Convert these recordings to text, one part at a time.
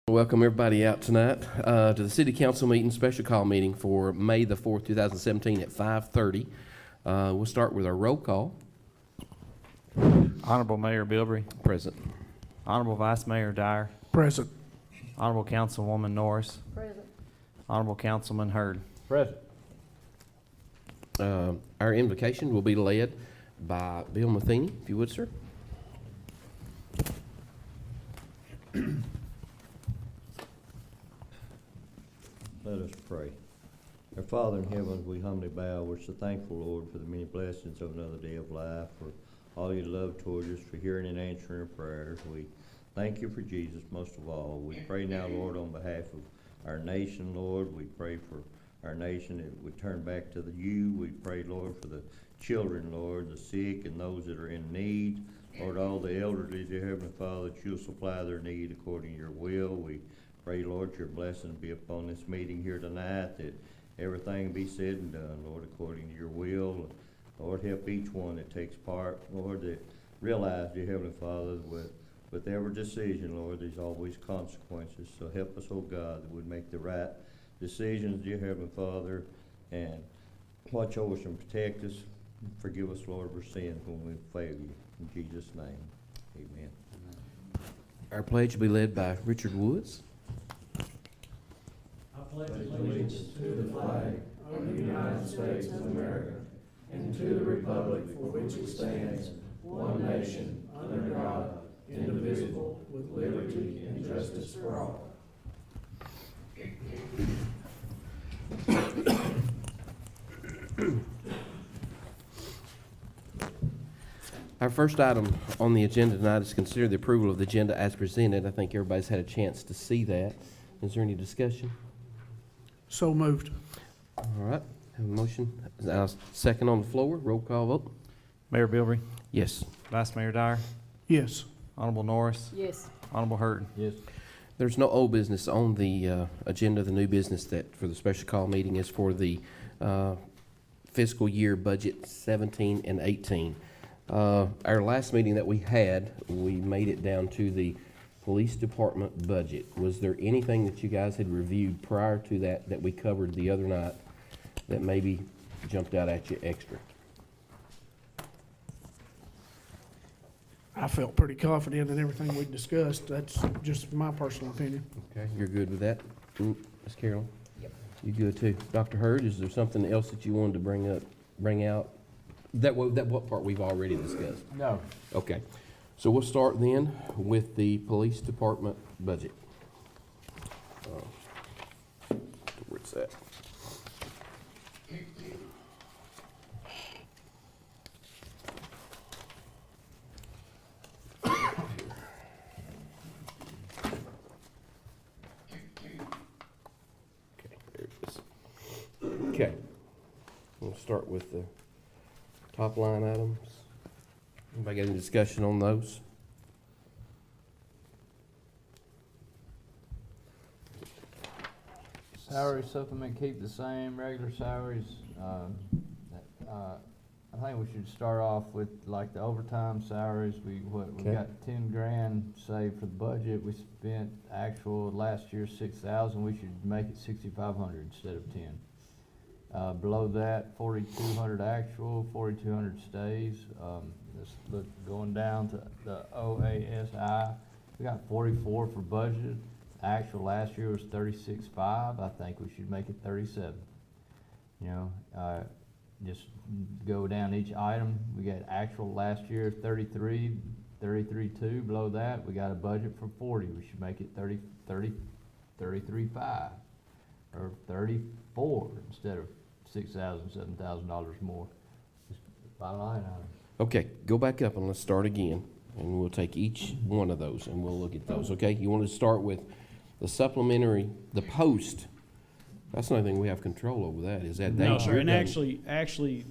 Welcome everybody out tonight to the City Council meeting, special call meeting for May the 4th, 2017 at 5:30. We'll start with our roll call. Honorable Mayor Bilbrey. Present. Honorable Vice Mayor Dyer. Present. Honorable Councilwoman Norris. Present. Honorable Councilman Hurd. Present. Our invocation will be led by Bill Matheny, if you would, sir. Let us pray. Our Father in heaven, we humbly bow. We're so thankful, Lord, for the many blessings of another day of life, for all your love towards us, for hearing and answering our prayers. We thank you for Jesus most of all. We pray now, Lord, on behalf of our nation, Lord. We pray for our nation that would turn back to you. We pray, Lord, for the children, Lord, the sick and those that are in need. Lord, all the elderly, dear Heavenly Father, that you'll supply their need according to your will. We pray, Lord, your blessings be upon this meeting here tonight, that everything be said and done, Lord, according to your will. Lord, help each one that takes part, Lord, that realize, dear Heavenly Father, with every decision, Lord, there's always consequences. So help us, oh God, that we'd make the right decisions, dear Heavenly Father, and watch over us and protect us. Forgive us, Lord, for sins when we fail you. In Jesus' name, amen. Our pledge will be led by Richard Woods. I pledge allegiance to the flag of the United States of America and to the republic for which it stands, one nation, under God, indivisible, with liberty and justice for all. Our first item on the agenda tonight is consider the approval of the agenda as presented. I think everybody's had a chance to see that. Is there any discussion? So moved. All right, have a motion. Second on the floor, roll call vote. Mayor Bilbrey. Yes. Vice Mayor Dyer. Yes. Honorable Norris. Yes. Honorable Hurd. Yes. There's no old business on the agenda. The new business that for the special call meeting is for the fiscal year budget 17 and 18. Our last meeting that we had, we made it down to the police department budget. Was there anything that you guys had reviewed prior to that we covered the other night that maybe jumped out at you extra? I felt pretty confident in everything we discussed. That's just my personal opinion. Okay, you're good with that, Ms. Carolyn? Yep. You good too? Dr. Hurd, is there something else that you wanted to bring out? That what part we've already discussed? No. Okay, so we'll start then with the police department budget. Where's that? Okay, there it is. Okay, we'll start with the top line items. Anybody got any discussion on those? Salary supplement, keep the same, regular salaries. I think we should start off with like the overtime salaries. We Okay. got 10 grand saved for the budget. We spent actual last year 6,000. We should make it 6,500 instead of 10. Below that, 4,200 actual, 4,200 stays. Let's look going down to the OASI. We got 44 for budget. Actual last year was 36.5. I think we should make it 37. You know, just go down each item. We got actual last year 33, 33.2. Below that, we got a budget for 40. We should make it 33.5 or 34 instead of $6,000, $7,000 more. Just bottom line item. Okay, go back up and let's start again, and we'll take each one of those and we'll look at those, okay? You want to start with the supplementary, the post. That's the only thing we have control over that, is that. No, sir, you're and done- actually,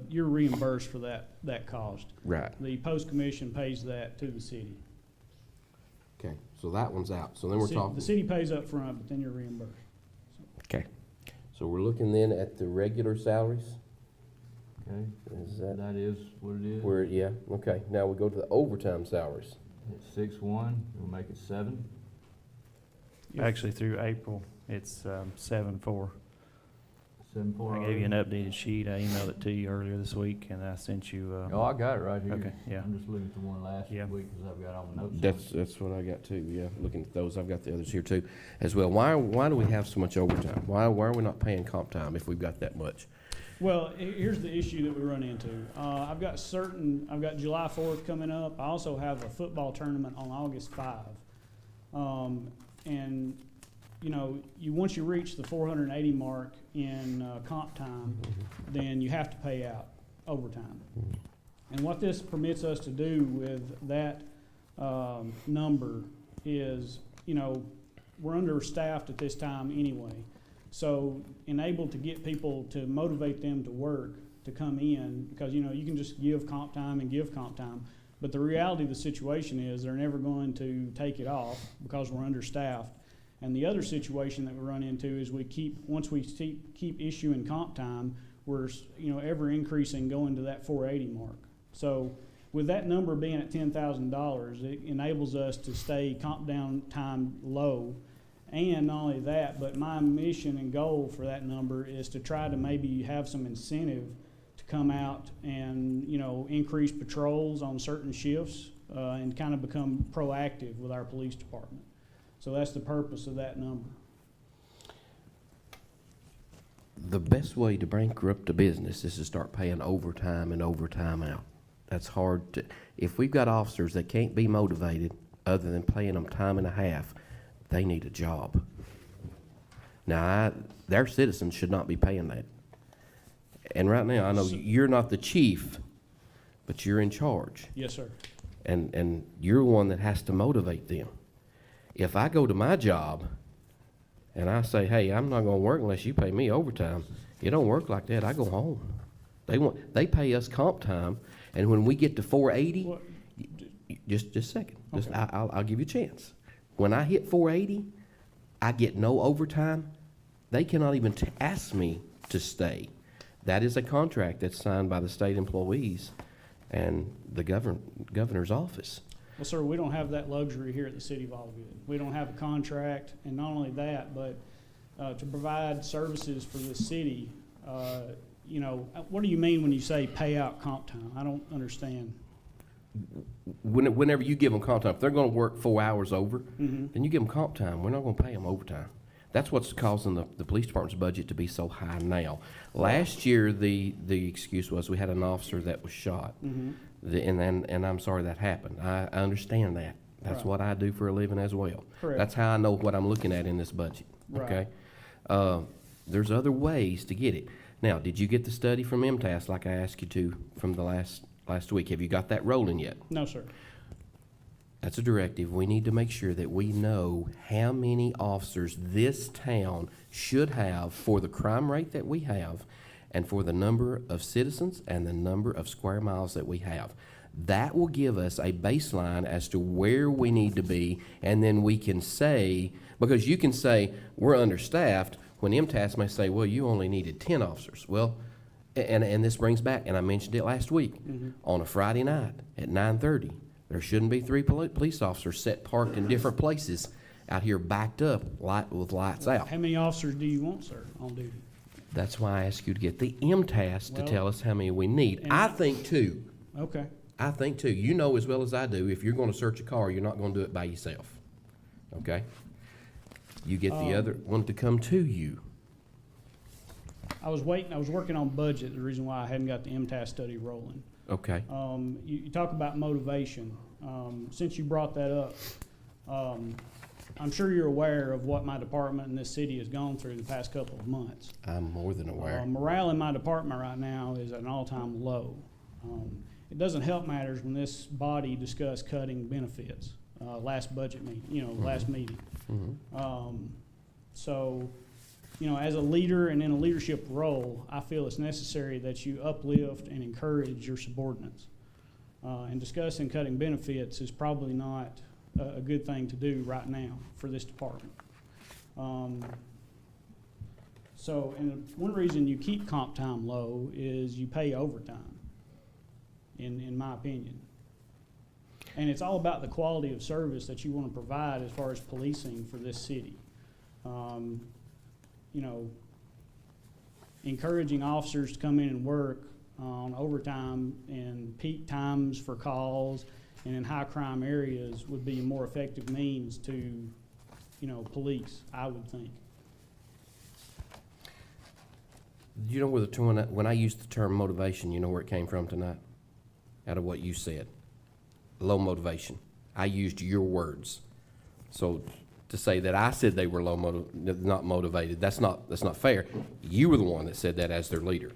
you're reimbursed for that cost. Right, The post commission pays that to the city. okay, so that one's out, so then we're talking. The city pays up front, but then you're reimbursed. Okay, so we're looking then at the regular salaries? Okay, Is that that is what it is. where, yeah, okay, now we go to the overtime salaries. It's 6.1, we'll make it 7. Actually, through April, it's 7.4. 7.4. I gave you an updated sheet. I emailed it to you earlier this week, and I sent you, Oh, I got it right here. okay, yeah. I'm just looking at the one last Yeah. week, cause I've got all the notes. on it. That's what I got too, yeah, looking at those, I've got the others here too as well. Why do we have so much overtime? Why are we not paying comp time if we've got that much? Well, here's the issue that we run into. I've got July 4th coming up. I also have a football tournament on August 5. And, you know, once you reach the 480 mark in comp time, then you have to pay out overtime. And what this permits us to do with that number is, you know, we're understaffed at this time anyway. So enable to get people to motivate them to work, to come in, because, you know, you can just give comp time and give comp time. But the reality of the situation is they're never going to take it off because we're understaffed. And the other situation that we run into is once we keep issuing comp time, we're, you know, ever increasing going to that 480 mark. So with that number being at $10,000, it enables us to stay comp down time low. And not only that, but my mission and goal for that number is to try to maybe have some incentive to come out and, you know, increase patrols on certain shifts and kind of become proactive with our police department. So that's the purpose of that number. The best way to bankrupt a business is to start paying overtime and overtime out. That's hard to, if we've got officers that can't be motivated other than paying them time and a half, they need a job. Now, their citizens should not be paying that. And right now, I know you're not the chief, but you're in charge. Yes, sir. And you're one that has to motivate them. If I go to my job and I say, hey, I'm not gonna work unless you pay me overtime, it don't work like that. I go home. They pay us comp time, and when we get to 480, Well, just a second. Okay. I'll give you a chance. When I hit 480, I get no overtime. They cannot even ask me to stay. That is a contract that's signed by the state employees and the governor's office. Well, sir, we don't have that luxury here at the city of Olivewood. We don't have a contract, and not only that, but to provide services for the city, you know, what do you mean when you say pay out comp time? I don't understand. Whenever you give them comp time, if they're gonna work 4 hours over, Mhm. then you give them comp time. We're not gonna pay them overtime. That's what's causing the police department's budget to be so high now. Last year, the excuse was we had an officer that was shot. Mhm. And I'm sorry that happened. I understand that. That's Right. what I do for a living as well. Correct. That's how I know what I'm looking at in this budget, okay? There's other ways to get it. Now, did you get the study from MTAS like I asked you to from the last week? Have you got that rolling yet? No, sir. That's a directive. We need to make sure that we know how many officers this town should have for the crime rate that we have and for the number of citizens and the number of square miles that we have. That will give us a baseline as to where we need to be, and then we can say, because you can say, we're understaffed, when MTAS may say, well, you only needed 10 officers. Well, and this brings back, and I mentioned it last week, on a Friday night at 9:30, there shouldn't be 3 police officers set parked in different places out here backed up, with lights out. How many officers do you want, sir, on duty? That's why I asked you to get the MTAS to Well, tell us how many we need. and- I think two. Okay. I think two. You know as well as I do, if you're gonna search a car, you're not gonna do it by yourself. Okay? You get the other one to come to you. I was working on budget, the reason why I hadn't got the MTAS study rolling. Okay? You talk about motivation. Since you brought that up, I'm sure you're aware of what my department in this city has gone through the past couple of months. I'm more than aware. Morale in my department right now is at an all-time low. It doesn't help matters when this body discussed cutting benefits, last budget meeting, last meeting. So, as a leader and in a leadership role, I feel it's necessary that you uplift and encourage your subordinates. And discussing cutting benefits is probably not a good thing to do right now for this department. And one reason you keep comp time low is you pay overtime, in my opinion. And it's all about the quality of service that you want to provide as far as policing for this city. You know, encouraging officers to come in and work on overtime and peak times for calls and in high crime areas would be a more effective means to, you know, police, I would think. You know where the term, when I used the term motivation, you know where it came from tonight? Out of what you said. Low motivation. I used your words. So to say that I said they were not motivated, that's not fair. You were the one that said that as their leader.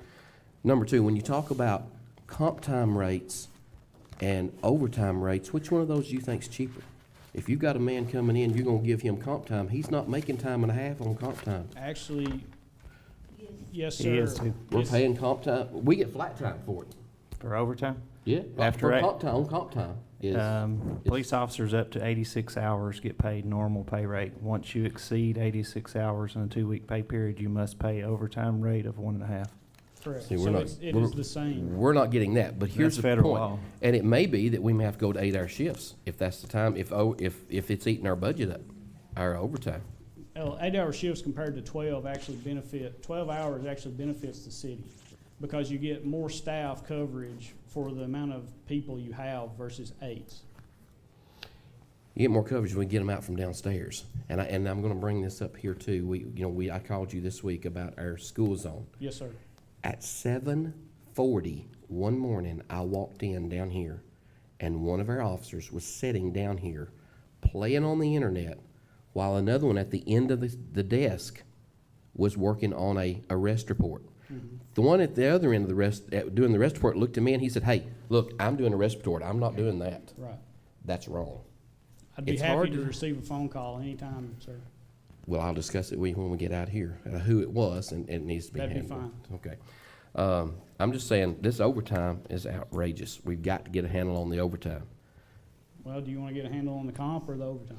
Number two, when you talk about comp time rates and overtime rates, which one of those do you think's cheaper? If you've got a man coming in, you're gonna give him comp time, he's not making time and a half on comp time. Actually, yes, He sir. is too. We're Yes. paying comp time, we get flat time for it. For overtime? Yeah. After For eight- comp time, on comp time is, Police officers up to 86 hours get paid normal pay rate. Once you exceed 86 hours in a 2-week pay period, you must pay overtime rate of 1.5. Correct. See, we're So not- it is the same. we're not getting that, but here's That's the federal point. law. And it may be that we may have to go to 8-hour shifts, if that's the time, if it's eating our budget up, our overtime. 8-hour shifts compared to 12 12 hours actually benefits the city because you get more staff coverage for the amount of people you have versus 8. You get more coverage when we get them out from downstairs. And I'm gonna bring this up here too. I called you this week about our school zone. Yes, sir. At 7:40 one morning, I walked in down here, and one of our officers was sitting down here playing on the internet while another one at the end of the desk was working on a arrest report. The one at the other end of doing the arrest report looked at me and he said, "Hey, look, I'm doing a arrest report. I'm not doing that." Right. That's wrong. I'd be It's happy hard to to- receive a phone call anytime, sir. Well, I'll discuss it when we get out here, who it was, and it needs to be That'd be handled. Okay. I'm just saying, this overtime is outrageous. We've got to get a handle on the overtime. Well, do you want to get a handle on the comp or the overtime?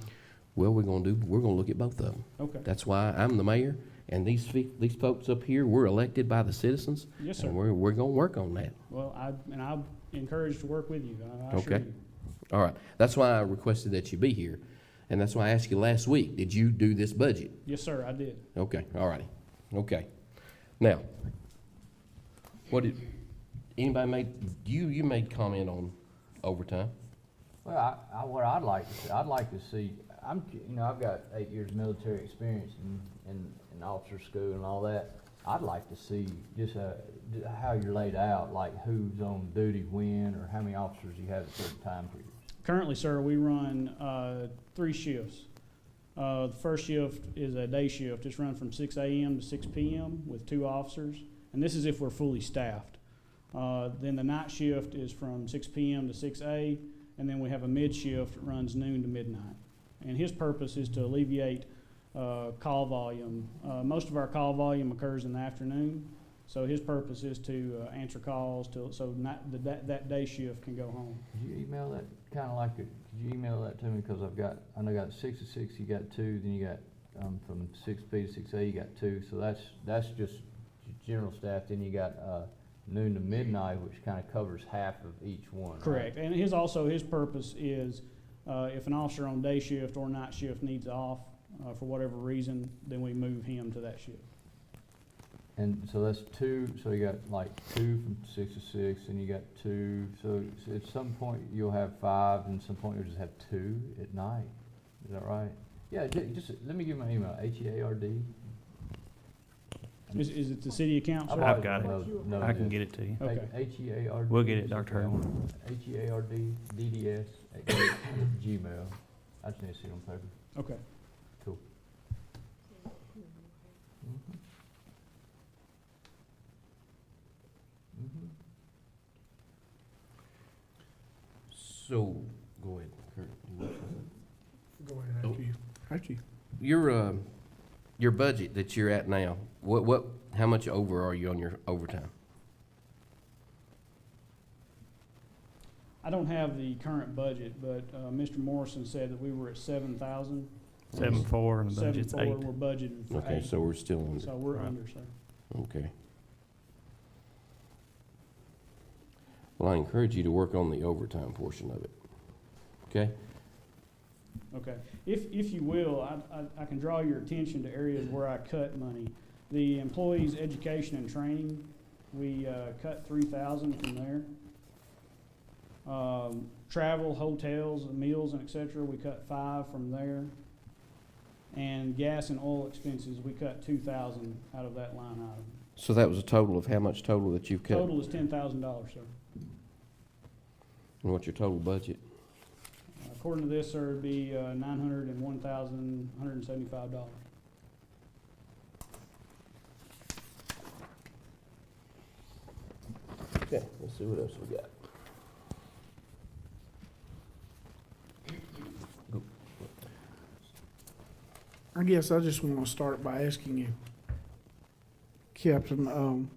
Well, we're gonna look at both of them. Okay. That's why I'm the mayor, and these folks up here, we're elected by the citizens. Yes, sir. And we're gonna work on that. Well, I'm encouraged to work with you. I assure Okay. you. All right. That's why I requested that you be here, and that's why I asked you last week, did you do this budget? Yes, sir, I did. Okay, all righty. Okay. Now, you made comment on overtime? Well, what I'd like to see, I've got 8 years military experience in officer school and all that. I'd like to see just how you're laid out, like who's on duty when, or how many officers you have at certain time periods. Currently, sir, we run 3 shifts. The first shift is a day shift. It's run from 6 a.m. to 6 p.m. with 2 officers, and this is if we're fully staffed. Then the night shift is from 6 p.m. to 6 a, and then we have a mid shift that runs noon to midnight. And his purpose is to alleviate call volume. Most of our call volume occurs in the afternoon, so his purpose is to answer calls that day shift can go home. Could you email that, could you email that to me, because I know I got 6 to 6, you got 2, then you got, from 6 p to 6 a, you got 2, so that's just general staff, then you got, noon to midnight, which kind of covers half of each one, right? Correct, and his purpose is, if an officer on day shift or night shift needs off, for whatever reason, then we move him to that shift. And so that's 2, so you got like 2 from 6 to 6, and you got 2, so at some point you'll have 5, and some point you'll just have 2 at night, is that right? Yeah, just, let me give you my email, HEARD. Is it the city account, sir? I've got it. I can get it to you. Okay. HEARD. We'll get it, Dr. Harrell. HEARDDDS@gmail. I just need to see it on paper. Okay. Cool. So, go ahead, Kurt. Go ahead, after you. Your budget that you're at now, how much over are you on your overtime? I don't have the current budget, but Mr. Morrison said that we were at 7,000. 7.4 and the budget's 8. 7.4, we're budgeted for Okay, 8. so we're still under. So we're Right. under, sir. Okay. Well, I encourage you to work on the overtime portion of it, okay? Okay. If you will, I can draw your attention to areas where I cut money. The employees' education and training, we cut 3,000 from there. Travel, hotels, meals, and et cetera, we cut 5 from there. And gas and oil expenses, we cut 2,000 out of that line item. So that was a total of how much total that you've cut? Total is $10,000, sir. And what's your total budget? According to this, sir, it'd be $901,175. Okay, let's see what else we got. I guess I just want to start by asking you, Captain,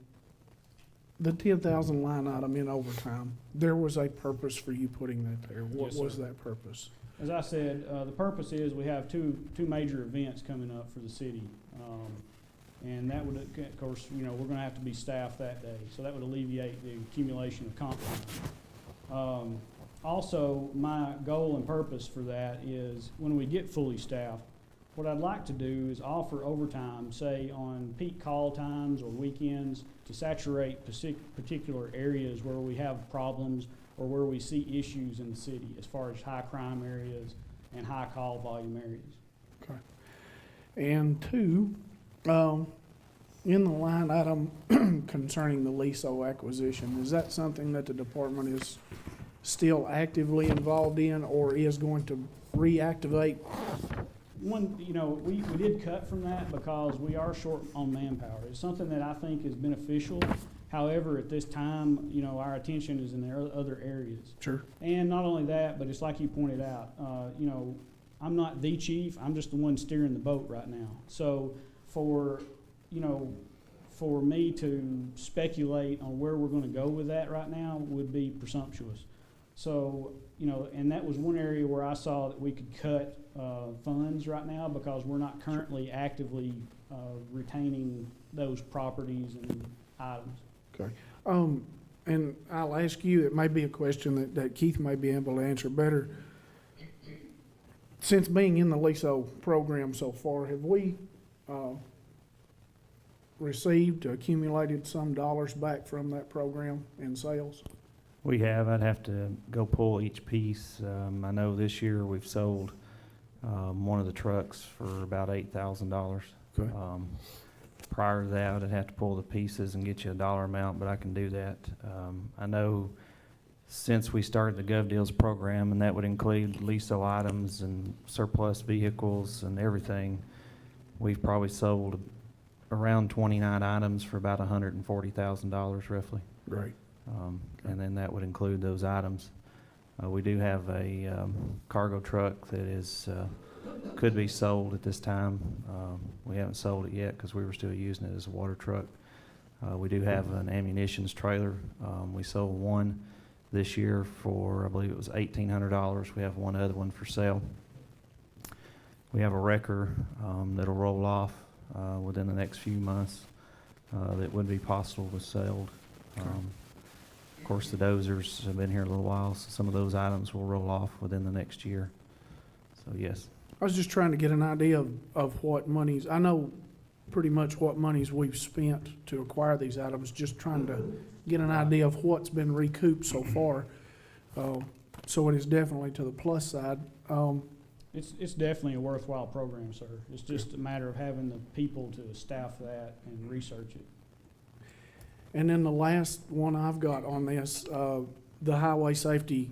the 10,000 line item in overtime, there was a purpose for you putting that there. What Yes, sir. was that purpose? As I said, the purpose is we have two major events coming up for the city. And that would, of course, you know, we're gonna have to be staffed that day, so that would alleviate the accumulation of comp time. Also, my goal and purpose for that is when we get fully staffed, what I'd like to do is offer overtime, say on peak call times or weekends, to saturate particular areas where we have problems or where we see issues in the city as far as high crime areas and high call volume areas. Okay. And two, in the line item concerning the LISO acquisition, is that something that the department is still actively involved in or is going to reactivate? One, you know, we did cut from that because we are short on manpower. It's something that I think is beneficial. However, at this time, you know, our attention is in the other areas. Sure. And not only that, but it's like you pointed out, you know, I'm not the chief, I'm just the one steering the boat right now. So for, you know, for me to speculate on where we're gonna go with that right now would be presumptuous. So, you know, and that was one area where I saw that we could cut funds right now because we're not currently actively retaining those properties and items. Okay. And I'll ask you, it may be a question that Keith may be able to answer better. Since being in the LISO program so far, have we received, accumulated some dollars back from that program in sales? We have. I'd have to go pull each piece. I know this year we've sold one of the trucks for about $8,000. Okay. Prior to that, I'd have to pull the pieces and get you a dollar amount, but I can do that. I know since we started the GovDeals program, and that would include LISO items and surplus vehicles and everything, we've probably sold around 29 items for about $140,000 roughly. Great. And then that would include those items. We do have a cargo truck that is could be sold at this time. We haven't sold it yet because we were still using it as a water truck. We do have an ammunitions trailer. We sold one this year for, I believe it was $1,800. We have one other one for sale. We have a wrecker that'll roll off within the next few months that would be possible to sell. Of course, the dozers have been here a little while, so some of those items will roll off within the next year. So, yes. I was just trying to get an idea of what monies, I know pretty much what monies we've spent to acquire these items, just trying to get an idea of what's been recouped so far. So it is definitely to the plus side. It's definitely a worthwhile program, sir. It's just a matter of having the people to staff that and research it. And then the last one I've got on this, the highway safety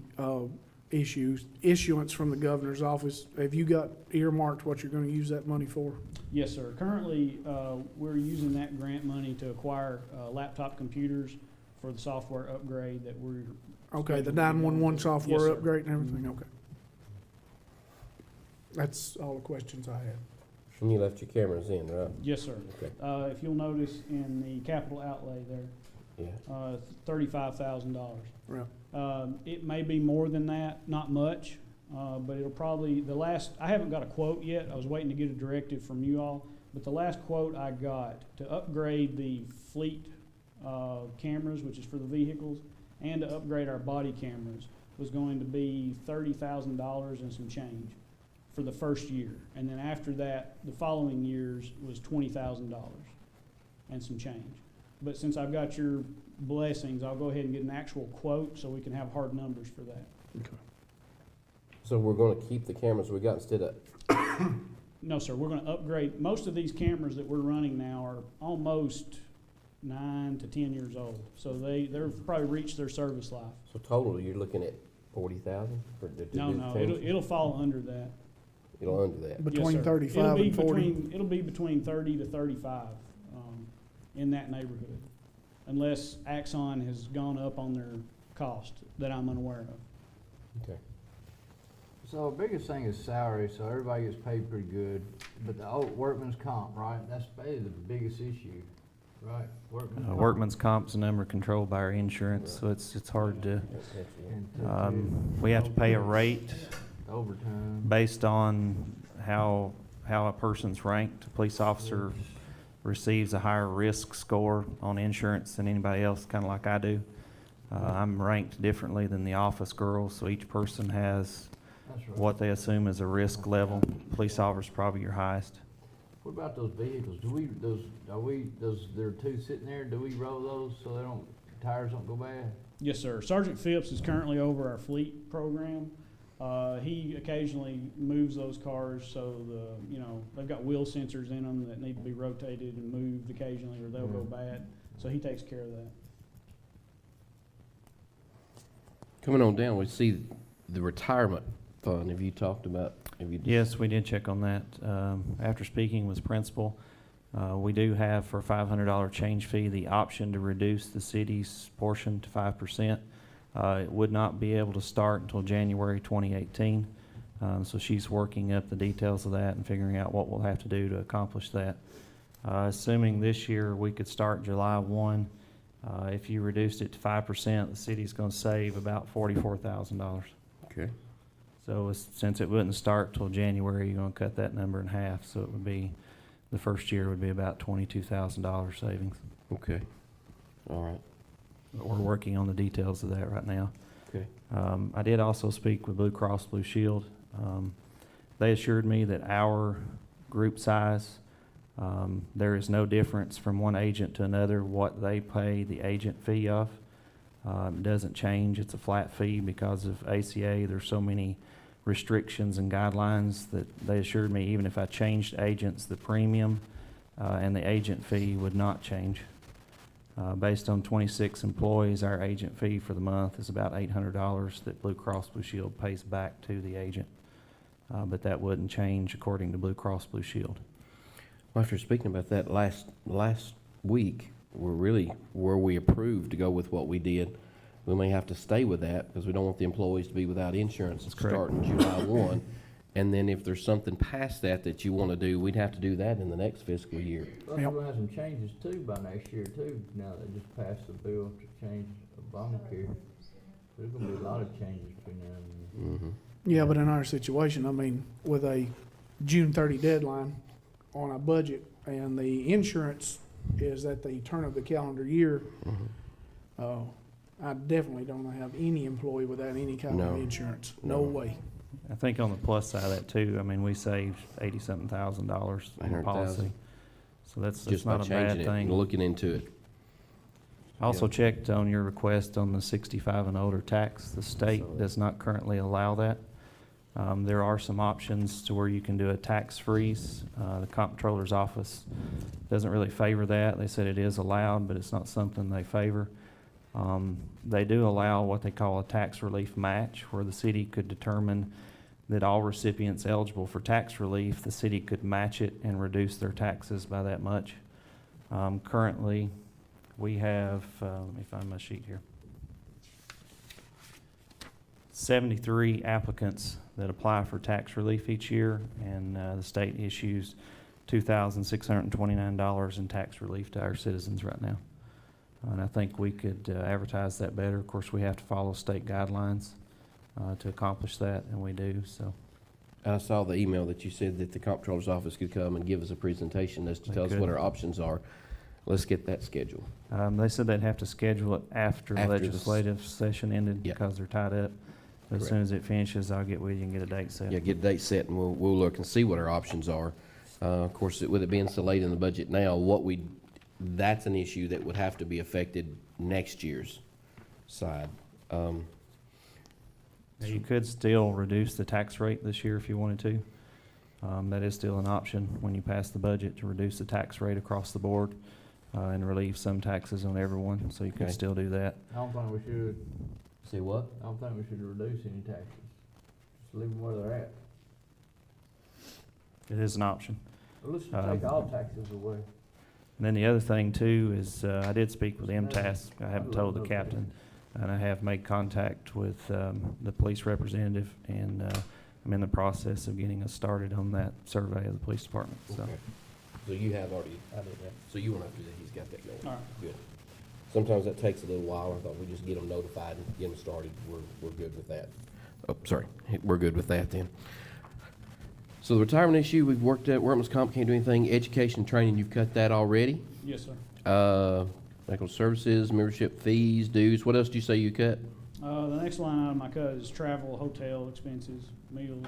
issuance from the governor's office. Have you got earmarked what you're going to use that money for? Yes, sir. Currently, we're using that grant money to acquire laptop computers for the software upgrade that we're. Okay, the scheduled to do. 911 Yes, software sir. upgrade and everything, okay. That's all the questions I had. And you left your cameras in, right? Yes, sir. Okay. If you'll notice in the capital outlay there, Yeah. $35,000. Right. It may be more than that, not much, but it'll probably, I haven't got a quote yet. I was waiting to get a directive from you all, but the last quote I got to upgrade the fleet cameras, which is for the vehicles, and to upgrade our body cameras was going to be $30,000 and some change for the first year. And then after that, the following years was $20,000 and some change. But since I've got your blessings, I'll go ahead and get an actual quote so we can have hard numbers for that. So we're gonna keep the cameras we got instead of, No, sir, we're gonna upgrade. Most of these cameras that we're running now are almost 9 to 10 years old. So they've probably reached their service life. so total, you're looking at 40,000 for the No, it'll fall under that. It'll under that. Yes, Between sir. 35 and 40? It'll be between 30 to 35, in that neighborhood. Unless Axon has gone up on their cost that I'm unaware of. Okay. So the biggest thing is salary, so everybody gets paid pretty good, but the workman's comp, right, that's basically the biggest issue, right? Workman's comp's a number controlled by our insurance, so it's hard to, we have to pay a rate Overtime. based on how a person's ranked. A police officer receives a higher risk score on insurance than anybody else, kind of like I do. I'm ranked differently than the office girls, so each person has That's right. what they assume is a risk level. Police officer's probably your highest. What about those vehicles? There are two sitting there, do we roll those so tires don't go bad? Yes, sir. Sergeant Phipps is currently over our fleet program. He occasionally moves those cars so they've got wheel sensors in them that need to be rotated and moved occasionally or they'll go bad. So he takes care of that. Coming on down, we see the retirement fund. Have you, Yes, we did check on that. After speaking with principal, we do have for a $500 change fee, the option to reduce the city's portion to 5%. It would not be able to start until January 2018. So she's working up the details of that and figuring out what we'll have to do to accomplish that. Assuming this year we could start July 1, if you reduced it to 5%, the city's going to save about $44,000. okay, So since it wouldn't start till January, you're going to cut that number in half. So it would be, the first year would be about $22,000 savings. okay, all right, But we're working on the details of that right now. okay. I did also speak with Blue Cross Blue Shield. They assured me that our group size, there is no difference from one agent to another what they pay the agent fee of. It doesn't change. It's a flat fee because of ACA. There's so many restrictions and guidelines that they assured me even if I changed agents, the premium and the agent fee would not change. Based on 26 employees, our agent fee for the month is about $800 that Blue Cross Blue Shield pays back to the agent. But that wouldn't change according to Blue Cross Blue Shield. Well, after speaking about that last week, where we approved to go with what we did. We may have to stay with that because we don't want the employees to be without insurance That's correct. starting July 1. And then if there's something past that you want to do, we'd have to do that in the next fiscal year. Plus, we're gonna have some changes too by next year too, now they just passed the bill to change Obamacare. There's gonna be a lot of changes between now and then. Mm-hmm. Yeah, but in our situation, I mean, with a June 30 deadline on a budget and the insurance is at the turn of the calendar year, I definitely don't have any employee without any kind of No. insurance. No. No way. I think on the plus side of that too, I mean, we saved $80-something thousand on the 100,000. policy. So that's Just by not a bad changing it and thing. looking into it. I also Yeah. checked on your request on the 65 and older tax. The state does not currently allow that. There are some options to where you can do a tax freeze. The comptroller's office doesn't really favor that. They said it is allowed, but it's not something they favor. They do allow what they call a tax relief match, where the city could determine that all recipients eligible for tax relief, the city could match it and reduce their taxes by that much. Currently, we have, let me find my sheet here, 73 applicants that apply for tax relief each year, and the state issues $2,629 in tax relief to our citizens right now. And I think we could advertise that better. Of course, we have to follow state guidelines to accomplish that, and we do, so. I saw the email that you said that the comptroller's office could come and give us a presentation as to They tell us could. what our options are. Let's get that scheduled. They said they'd have to schedule it after After the s- legislative session ended Yeah. because they're tied up. As Correct. soon as it finishes, I'll get with you and get a date set. Yeah, get a date set and we'll look and see what our options are. Of course, with it being so late in the budget now, that's an issue that would have to be affected next year's side. Now, you could still reduce the tax rate this year if you wanted to. That is still an option when you pass the budget to reduce the tax rate across the board, and relieve some taxes on everyone, so you could Okay. still do that. I don't think we should, See what? I don't think we should reduce any taxes. Just leave them where they're at. It is an option. Well, let's Um, take all taxes away. And then the other thing too is, I did speak with MTS. I haven't told the captain. And I have made contact with, the police representative, and, I'm in the process of getting us started on that survey of the police department, so. Okay. So you have already, I did that. so you won't have to do that, he's got that going. All right. Good. Sometimes that takes a little while, I thought we just get them notified and get them started, we're good with that. Oh, sorry, we're good with that then. So the retirement issue, we've worked at, workman's comp, can't do anything, education and training, you've cut that already. Yes, sir. Medical services, membership fees, dues, what else do you say you cut? The next line item I cut is travel, hotel expenses, meals.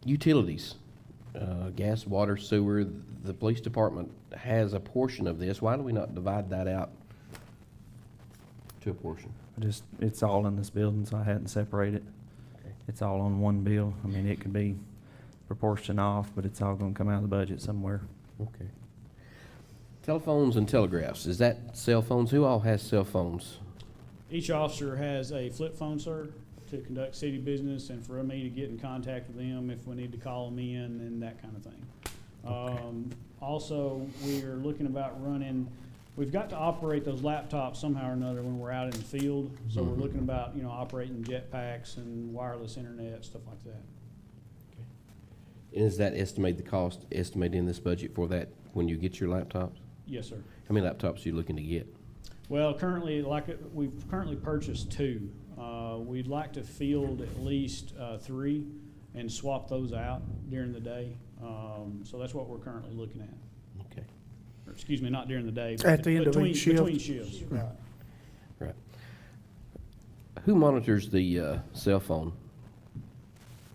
Utilities, gas, water, sewer, the police department has a portion of this, why do we not divide that out to a portion? It's all in this building, so I hadn't separated. Okay. It's all on one bill. I mean, it could be proportion off, but it's all gonna come out of the budget somewhere. Okay. Telephones and telegraphs, is that cell phones? Who all has cell phones? Each officer has a flip phone, sir, to conduct city business and for me to get in contact with them if we need to call them in and that kind of thing. Also, we're looking about running, we've got to operate those laptops somehow or another when we're out in the field. So we're Mhm. looking about, operating jetpacks and wireless internet, stuff like that. And is that the cost estimated in this budget for that when you get your laptops? Yes, sir. How many laptops are you looking to get? Well, currently, we've currently purchased 2. We'd like to field at least 3 and swap those out during the day. So that's what we're currently looking at. Okay. Or, excuse me, not during the day. but At the end of between- each shift. Between shifts, right. Right. Who monitors the cell phone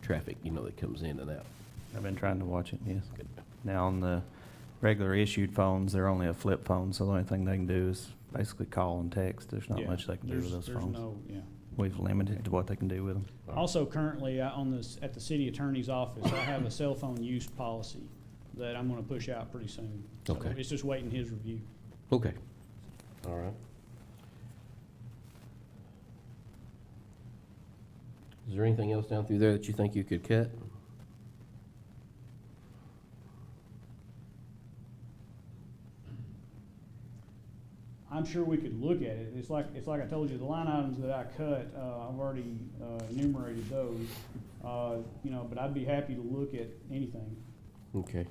traffic, that comes in and out? I've been trying to watch it, yes. Good. Now, on the regular issued phones, they're only a flip phone, so the only thing they can do is basically call and text. There's not Yeah, much they can do with those there's phones. no, yeah. We've limited to what they can do with them. Also, currently, at the city attorney's office, I have a cell phone use policy that I'm gonna push out pretty soon. So Okay. It's just waiting his review. Okay. All right. Is there anything else down through there that you think you could cut? I'm sure we could look at it. It's like I told you, the line items that I cut, I've already enumerated those. But I'd be happy to look at anything. Okay.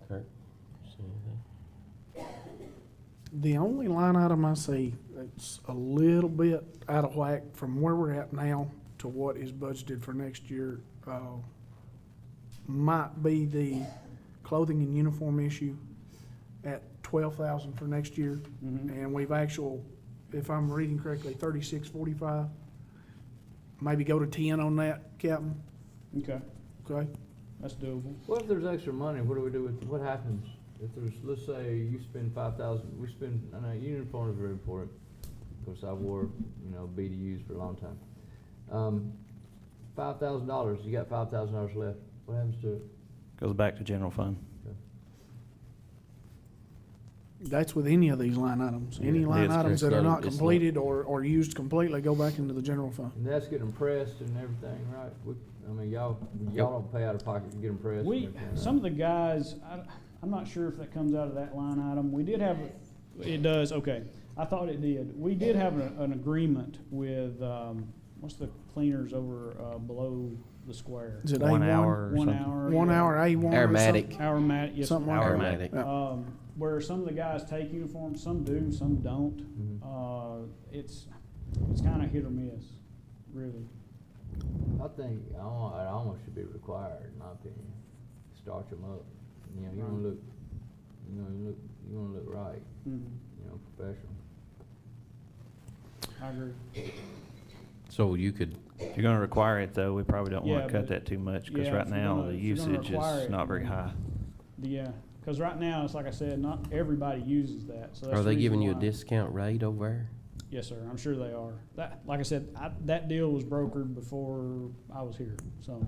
Kurt? See anything? The only line item I see that's a little bit out of whack from where we're at now to what is budgeted for next year, might be the clothing and uniform issue at 12,000 for next year. Mhm. And we've if I'm reading correctly, 3645. Maybe go to 10 on that, Captain, Okay, okay? that's doable. What if there's extra money, what do we do with, what happens if there's, let's say you spend 5,000, I know uniform is very important, because I wore, BDUs for a long time. $5,000, you got $5,000 left, what happens to it? Goes back to general fund. That's with any of these line items. Any Yeah, line it's- items it's that are not- not it's not- completed or used completely go back into the general fund. And that's getting pressed and everything, right? Y'all don't pay out of pocket to get them pressed and everything, right? Some of the guys, I'm not sure if that comes out of that line item. We did have, it does, okay. I thought it did. We did have an agreement with, what's the cleaners over, below the square? Is it 1 A1? hour or 1 something. hour. 1 yeah. hour A1 or Aromatic. Hour yes. Something sir. like Aromatic. Yeah. Where some of the guys take uniforms, some do, some don't. Mhm. It's kind of hit or miss, really. I think it almost should be required, in my opinion. Starch them up. You wanna look, you wanna look right, Mhm. professional. I agree. So you could, If you're gonna require it, though, we probably don't Yeah, wanna cut but- that too much, because yeah, right if you're now, gonna- the if you're gonna usage require is it, not very high. Yeah, because right now, it's like I said, not everybody uses that, so that's are the they reason giving you a why. discount rate over there? Yes, sir, I'm sure they are. That, like I said, that deal was brokered before I was here, so,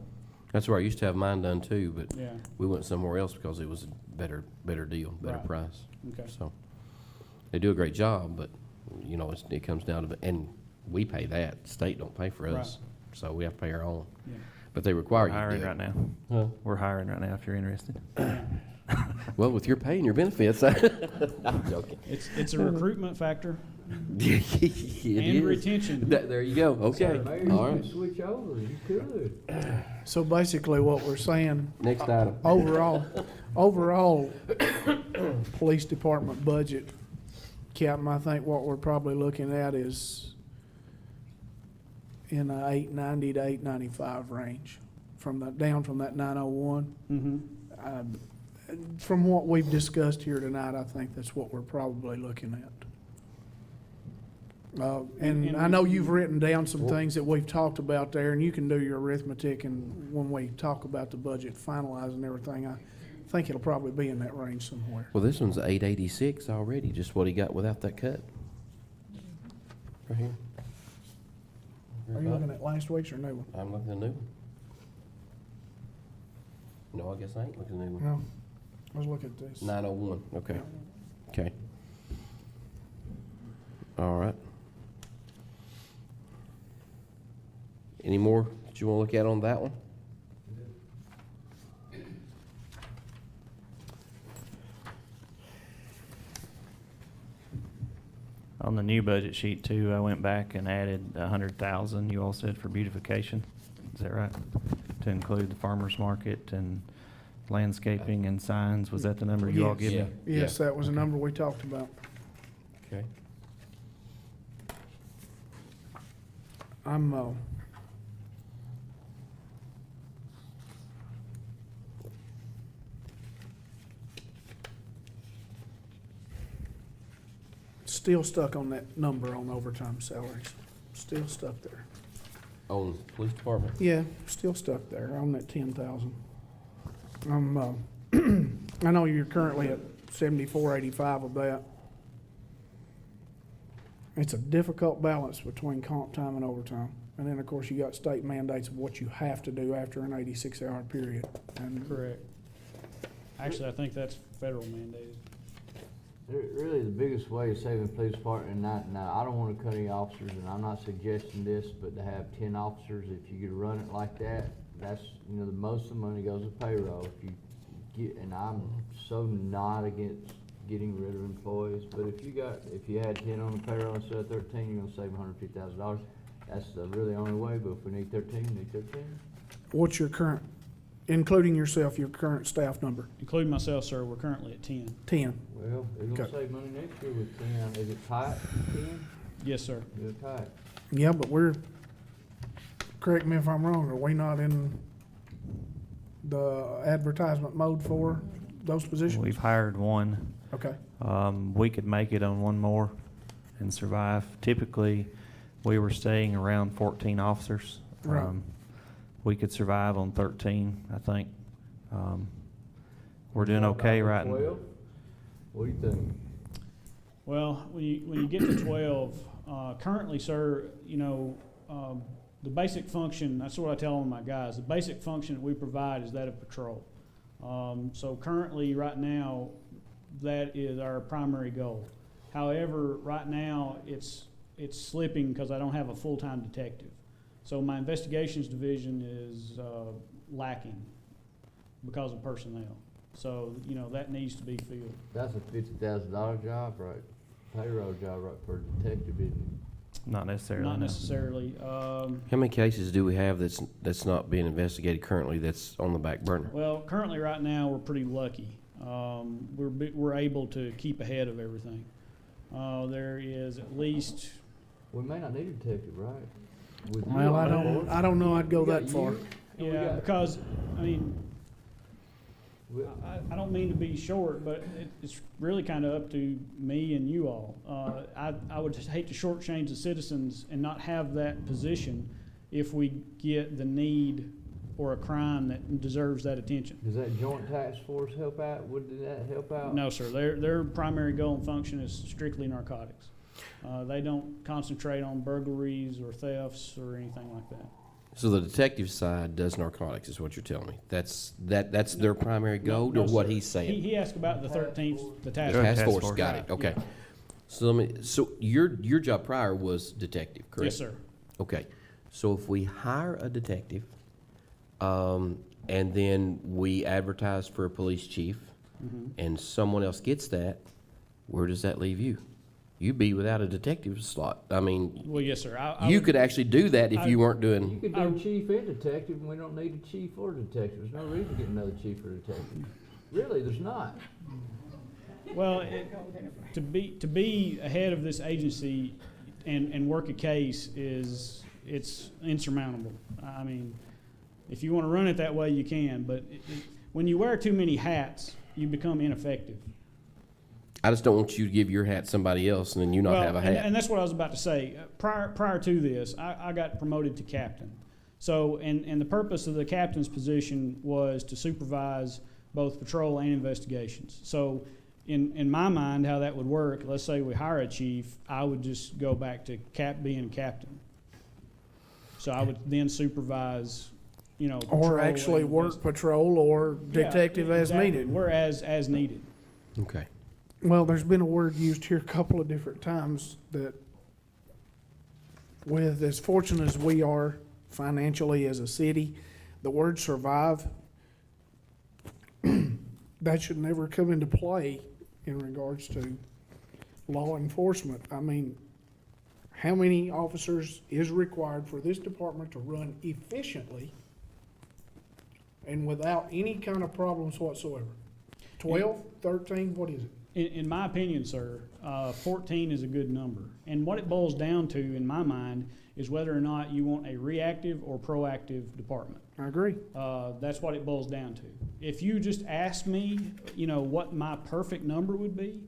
That's where I used to have mine done too, but yeah, we went somewhere else because it was a better deal, better Right. price. okay. So, they do a great job, but, you know, it comes down to, and we pay that, the state don't pay for us, so we have to pay our own. Yeah. But they require We're you to hiring do right it. now. Huh? We're hiring right now, if you're interested. Well, with your pay and your benefits, I'm joking. It's a recruitment factor It and is. retention. There you go, okay, Mayor, you all could right. switch over, you could. So basically what we're saying, Next item. overall police department budget, Captain, I think what we're probably looking at is in a 890 to 895 range, down from that 901. Mm-hmm. From what we've discussed here tonight, I think that's what we're probably looking at. And And I know we- you've written down some things that we've talked about there, and you can do your arithmetic, and when we talk about the budget finalizing everything, I think it'll probably be in that range somewhere. Well, this one's 886 already, just what he got without that cut. Right here. Are you looking at last week's or new one? I'm looking at the new one. No, I guess I ain't looking at the new one. No, I was looking at this. 901, okay. Okay. All right. Any more that you want to look at on that one? On the new budget sheet too, I went back and added 100,000, you all said, for beautification. Is that right? To include the farmer's market and landscaping and signs. Was that the number you all Yes. gave me? Yes, that was a Okay. number we talked about. Okay. I'm, still stuck on that number on overtime salaries. Still stuck there. On police department? Yeah, still stuck there on that 10,000. I know you're currently at 7485 of that. It's a difficult balance between comp time and overtime. And then, of course, you got state mandates of what you have to do after an 86-hour period. And Correct. Actually, I think that's federal mandated. Really, the biggest way of saving the police department, and now, I don't wanna cut any officers, and I'm not suggesting this, but to have 10 officers, if you could run it like that, that's, the most of the money goes to payroll. If you get, and I'm so not against getting rid of employees, but if you had 10 on the payroll instead of 13, you're gonna save $150,000. That's the really only way, but if we need 13, we need 13. what's your current, including yourself, your current staff number? Including myself, sir, we're currently at 10. 10. Well, we're gonna Okay. save money next year with 10. Is it tight, 10? Yes, sir. Is it tight? Yeah, but correct me if I'm wrong, are we not in the advertisement mode for those positions? We've hired one. Okay, We could make it on one more and survive. Typically, we were staying around 14 officers. Right. We could survive on 13, I think. We're doing okay right now. 12? What do you think? Well, when you get to 12, currently, sir, the basic function, that's what I tell all my guys, the basic function that we provide is that of patrol. So currently, right now, that is our primary goal. However, right now, it's slipping because I don't have a full-time detective. So my investigations division is lacking because of personnel. So, that needs to be filled. That's a $50,000 job, right? Payroll job, right, for a detective, isn't it? Not necessarily. Not no. How necessarily. many cases do we have that's not being investigated currently, that's on the back burner? Well, currently, right now, we're pretty lucky. We're able to keep ahead of everything. There is at least, We may not need a detective, right? With you well, on board. I don't know I'd go We got that far. you, and we yeah, got- because, I don't mean to be short, but it's really kind of up to me and you all. I would just hate to shortchange the citizens and not have that position if we get the need or a crime that deserves that attention. Does that joint task force help out? Would that help out? No, sir. Their primary goal and function is strictly narcotics. They don't concentrate on burglaries or thefts or anything like that. So the detective side does narcotics, is what you're telling me? That's their primary goal, No, or what sir. he's saying? He asked about the 13th, the task The force. task Task force, force. got it, Yeah. okay. So your job prior was detective, correct? Yes, sir. Okay, so if we hire a detective, and then we advertise for a police chief, Mhm. and someone else gets that, where does that leave you? You'd be without a detective slot. I mean, Well, yes, sir. I you would- could actually do that if I- you weren't You doing, could I- do chief and detective, and we don't need a chief or detective. There's no reason to get another chief or detective. Really, there's not. Well, to be ahead of this agency and work a case it's insurmountable. I mean, if you want to run it that way, you can, but when you wear too many hats, you become ineffective. I just don't want you to give your hat to somebody else and then you not Well, have a and hat. that's what I was about to say. Prior to this, I got promoted to captain. So, and the purpose of the captain's position was to supervise both patrol and investigations. So, in my mind, how that would work, let's say we hire a chief, I would just go back to being captain. So I would then supervise, patrol Or actually and work patrol or Yeah, detective as exactly. needed. Whereas as needed. Okay. Well, there's been a word used here a couple of different times that with as fortunate as we are financially as a city, the word survive, that should never come into play in regards to law enforcement. I mean, how many officers is required for this department to run efficiently and without any kind of problems whatsoever? 12, 13, what is it? In my opinion, sir, 14 is a good number. And what it boils down to, in my mind, is whether or not you want a reactive or proactive department. I agree. That's what it boils down to. If you just ask me, what my perfect number would be,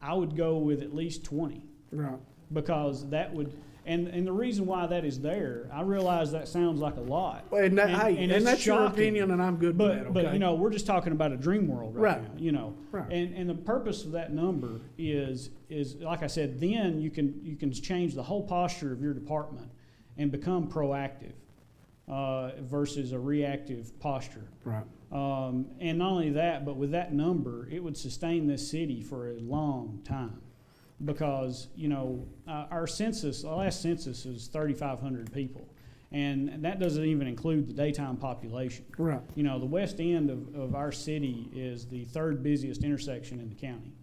I would go with at least 20. Right. Because that would, and the reason why that is there, I realize that sounds like a lot. Well, and it's that's your shocking. opinion, and I'm good with that, But okay? we're just talking about a dream world right Right. now, Right. And the purpose of that number is like I said, then you can change the whole posture of your department and become proactive versus a reactive posture. Right. And not only that, but with that number, it would sustain this city for a long time. Because, our census, our last census is 3,500 people. And that doesn't even include the daytime population. Right. The west end of our city is the third busiest intersection in the county.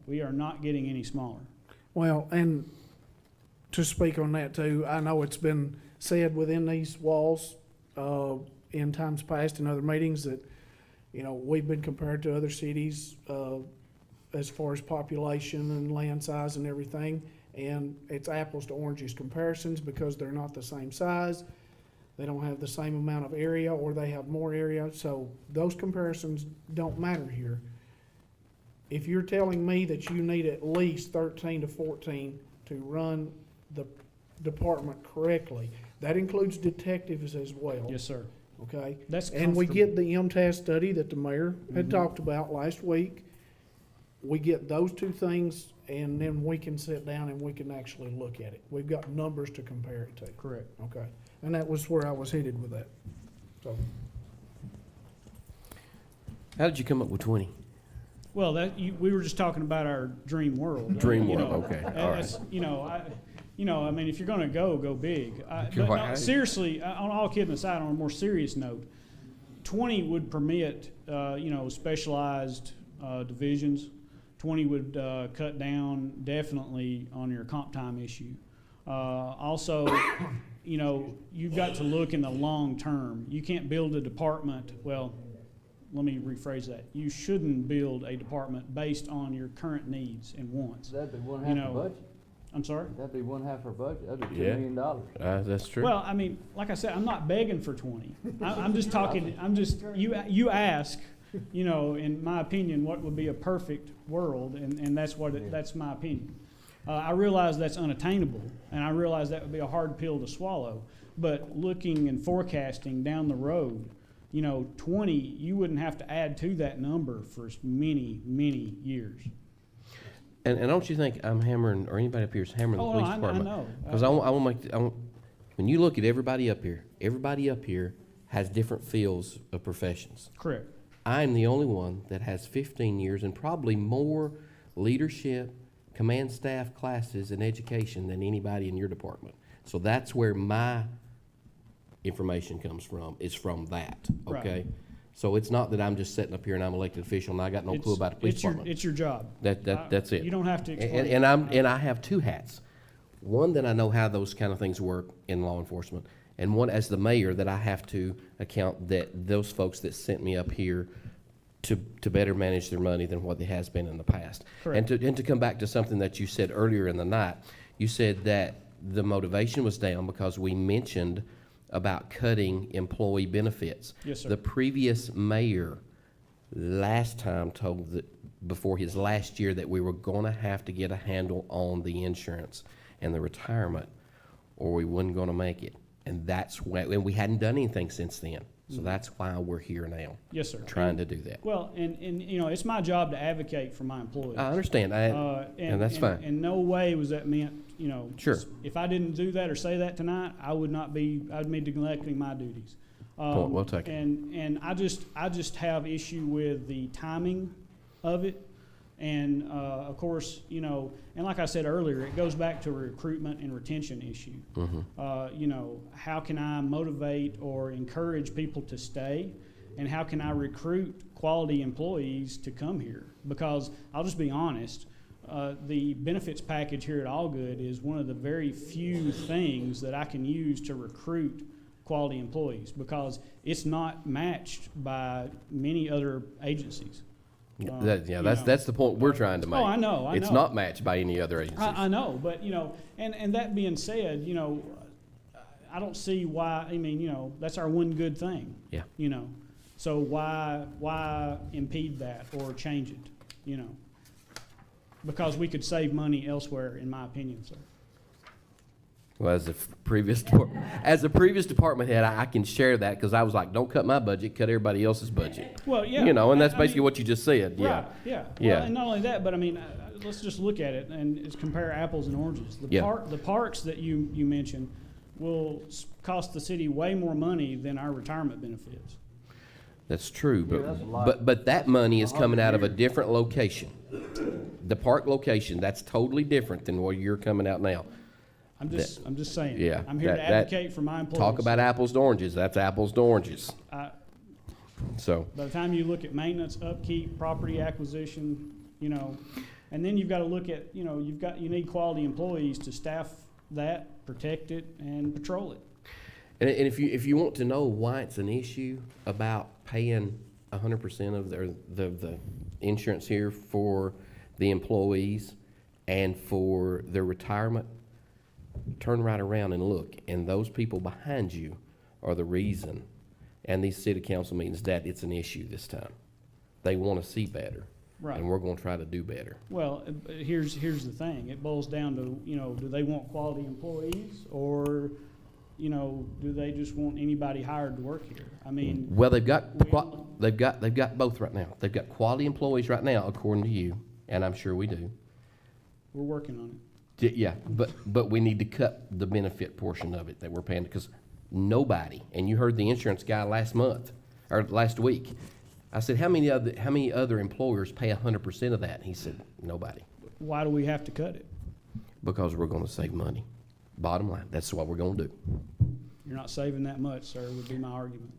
We are not getting any smaller. Well, and to speak on that too, I know it's been said within these walls, in times past in other meetings that, we've been compared to other cities, as far as population and land size and everything. And it's apples to oranges comparisons because they're not the same size. They don't have the same amount of area, or they have more area. So those comparisons don't matter here. If you're telling me that you need at least 13 to 14 to run the department correctly, that includes detectives as well. Yes, sir. Okay? That's And we comfortable. get the MTS study that the mayor had Mhm. talked about last week. We get those two things, and then we can sit down and we can actually look at it. We've got numbers to compare it to. Correct. Okay? And that was where I was headed with that. So, How did you come up with 20? Well, we were just talking about our dream world. Dream You world, know, okay, all that's- I mean, if you're going to go big. But no, Right. seriously, on all kidding aside, on a more serious note, 20 would permit, specialized divisions. 20 would cut down definitely on your comp time issue. Also, you've got to look in the long term. You can't build a department, well, let me rephrase that. You shouldn't build a department based on your current needs and wants. Is that the one You half know, the budget? I'm sorry? That'd be one half our budget, that'd be Yeah. $2 million. That's true. Well, I mean, like I said, I'm not begging for 20. I'm just talking, you ask, you know, in my opinion, what would be a perfect world, and that's that's my opinion. I realize that's unattainable, and I realize that would be a hard pill to swallow, but looking and forecasting down the road, you know, 20, you wouldn't have to add to that number for many, many years. And don't you think I'm hammering, or anybody up here is hammering the Oh, no, police I department? know. Because I want, when you look at everybody up here has different fields of professions. Correct. I'm the only one that has 15 years and probably more leadership, command staff classes and education than anybody in your department. So that's where my information comes from, is from that, Right. okay? So it's not that I'm just sitting up here and I'm an elected official and I got no clue about the police department. It's your job. That's it. You don't have to explain. And I have two hats. One, that I know how those kind of things work in law enforcement, and one as the mayor that I have to account that those folks that sent me up here to better manage their money than what it has been in the past. Correct. And to come back to something that you said earlier in the night, you said that the motivation was down because we mentioned about cutting employee benefits. Yes, sir. The previous mayor last time told that, before his last year, that we were gonna have to get a handle on the insurance and the retirement, or we wasn't gonna make it. And that's why, and we hadn't done anything since then. So that's why we're here now, Yes, sir. trying to do that. Well, and you know, it's my job to advocate for my employees. I understand, and that's fine. In no way was that meant, you know. Sure. If I didn't do that or say that tonight, I'd be neglecting my duties. Point well taken. And I just have issue with the timing of it. And, of course, you know, and like I said earlier, it goes back to a recruitment and retention issue. You know, how can I motivate or encourage people to stay? And how can I recruit quality employees to come here? Because I'll just be honest, the benefits package here at Allgood is one of the very few things that I can use to recruit quality employees, because it's not matched by many other agencies. That's the point we're trying to make. Oh, I know. It's not matched by any other agencies. I know, but, you know, and that being said, you know, I don't see why, I mean, you know, that's our one good thing. Yeah. You know, so why impede that or change it, you know? Because we could save money elsewhere, in my opinion, sir. Well, as a previous department head, I can share that, because I was like, don't cut my budget, cut everybody else's budget. Well, yeah. You know, and that's I mean, basically what you just said, yeah. Right, yeah. Yeah. Well, and not only that, but I mean, let's just look at it and just compare apples and oranges. The parks that you mentioned will cost the city way more money than our retirement benefits. That's true, Yeah, that's a lot. but that money is coming out of a 100 different location. The park location, that's totally different than where you're coming out now. I'm just saying. Yeah, I'm here to that- advocate for my employees. Talk about apples to oranges, that's apples to oranges. I- So, By the time you look at maintenance, upkeep, property acquisition, you know, and then you've got to look at, you know, you need quality employees to staff that, protect it, and patrol it. and if you want to know why it's an issue about paying 100% of the insurance here for the employees and for their retirement, turn right around and look, and those people behind you are the reason, and these city council meetings, that it's an issue this time. They want to see better, Right. and we're going to try to do better. Well, here's the thing. It boils down to, you know, do they want quality employees, or, you know, do they just want anybody hired to work here? I mean, Well, they've got both right now. They've got quality employees right now, according to you, and I'm sure we do. we're working on it. Yeah, but we need to cut the benefit portion of it that we're paying, because nobody, and you heard the insurance guy last week. I said, how many other employers pay 100% of that? He said, nobody, Why do we have to cut it? because we're gonna save money. Bottom line, that's what we're gonna do. You're not saving that much, sir, would be my argument.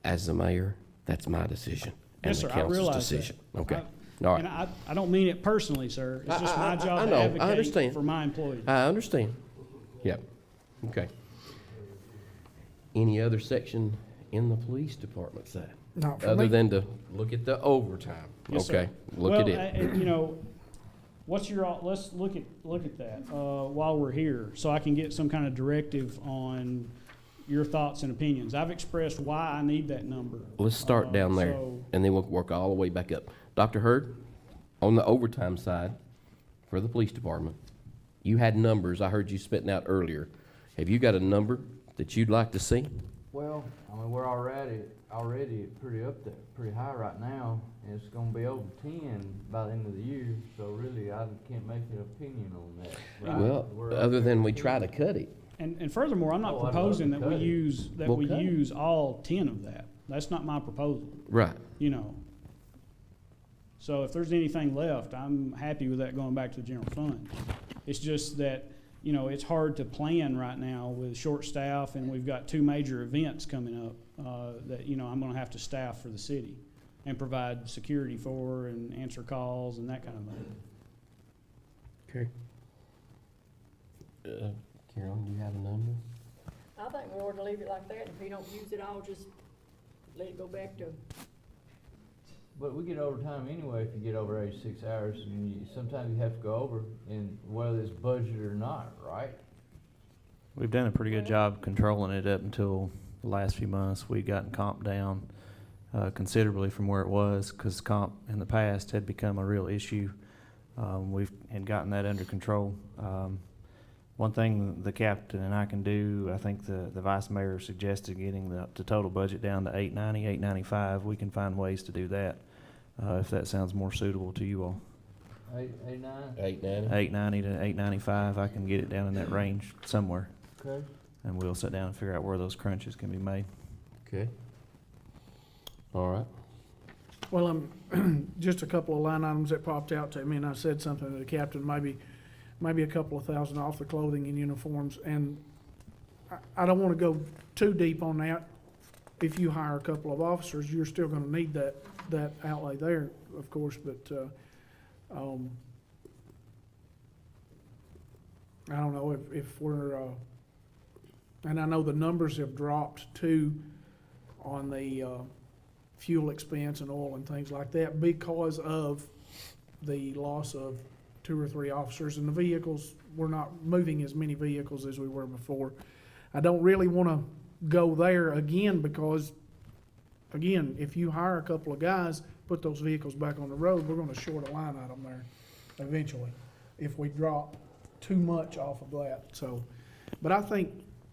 As the mayor, that's my decision. And Yes, the sir, I council's realize that. decision. Okay, I- all And right. I don't mean it personally, sir. It's just my I job to know, I advocate understand. for my employees. I understand. Yep, okay. Any other section in the police department side? Not for Other me. than to look at the overtime? Yes, sir. Okay, look at Well, it. and, you know, What's your, let's look at that, while we're here, so I can get some kind of directive on your thoughts and opinions. I've expressed why I need that number. Let's start down there, So, and then we'll work all the way back up. Dr. Hurd, on the overtime side for the police department, you had numbers I heard you spitting out earlier. Have you got a number that you'd like to see? Well, I mean, we're already pretty up there, pretty high right now, and it's gonna be over 10 by the end of the year, so really, I can't make an opinion on that. Right? Well, We're up other there than at we 10. try to cut it. and furthermore, I'm not Oh, I'd love proposing to that we cut it. use, We'll cut it. use all 10 of that. That's not my proposal, Right. you know. So if there's anything left, I'm happy with that going back to the general fund. It's just that, you know, it's hard to plan right now with short staff, and we've got 2 major events coming up that, you know, I'm gonna have to staff for the city and provide security for and answer calls and that kind of thing. Okay. Carolyn, do you have a number? I think we ought to leave it like that, if you don't use it all, just let it go back to, But we get overtime anyway if you get over 86 hours, and sometimes you have to go over, and whether it's budgeted or not, right? We've done a pretty good job controlling it up until the last few months. We've gotten comp down considerably from where it was, because comp in the past had become a real issue. We've had gotten that under control. One thing the captain and I can do, I think the vice mayor suggested getting the total budget down to 890, 895. We can find ways to do that, if that sounds more suitable to you all. 889? 890? 890 to 895, I can get it down in that range somewhere, Okay. and we'll sit down and figure out where those crunches can be made. Okay. All right. Well, just a couple of line items that popped out to me, and I said something to the captain, maybe a couple of thousand off the clothing and uniforms, and I don't wanna go too deep on that. If you hire a couple of officers, you're still gonna need that outlay there, of course, but, I don't know if we're, and I know the numbers have dropped too on the, fuel expense and oil and things like that because of the loss of 2 or 3 officers, and the vehicles, we're not moving as many vehicles as we were before. I don't really want to go there again because, again, if you hire a couple of guys, put those vehicles back on the road, we're going to short a line item there eventually if we drop too much off of that. So, but I think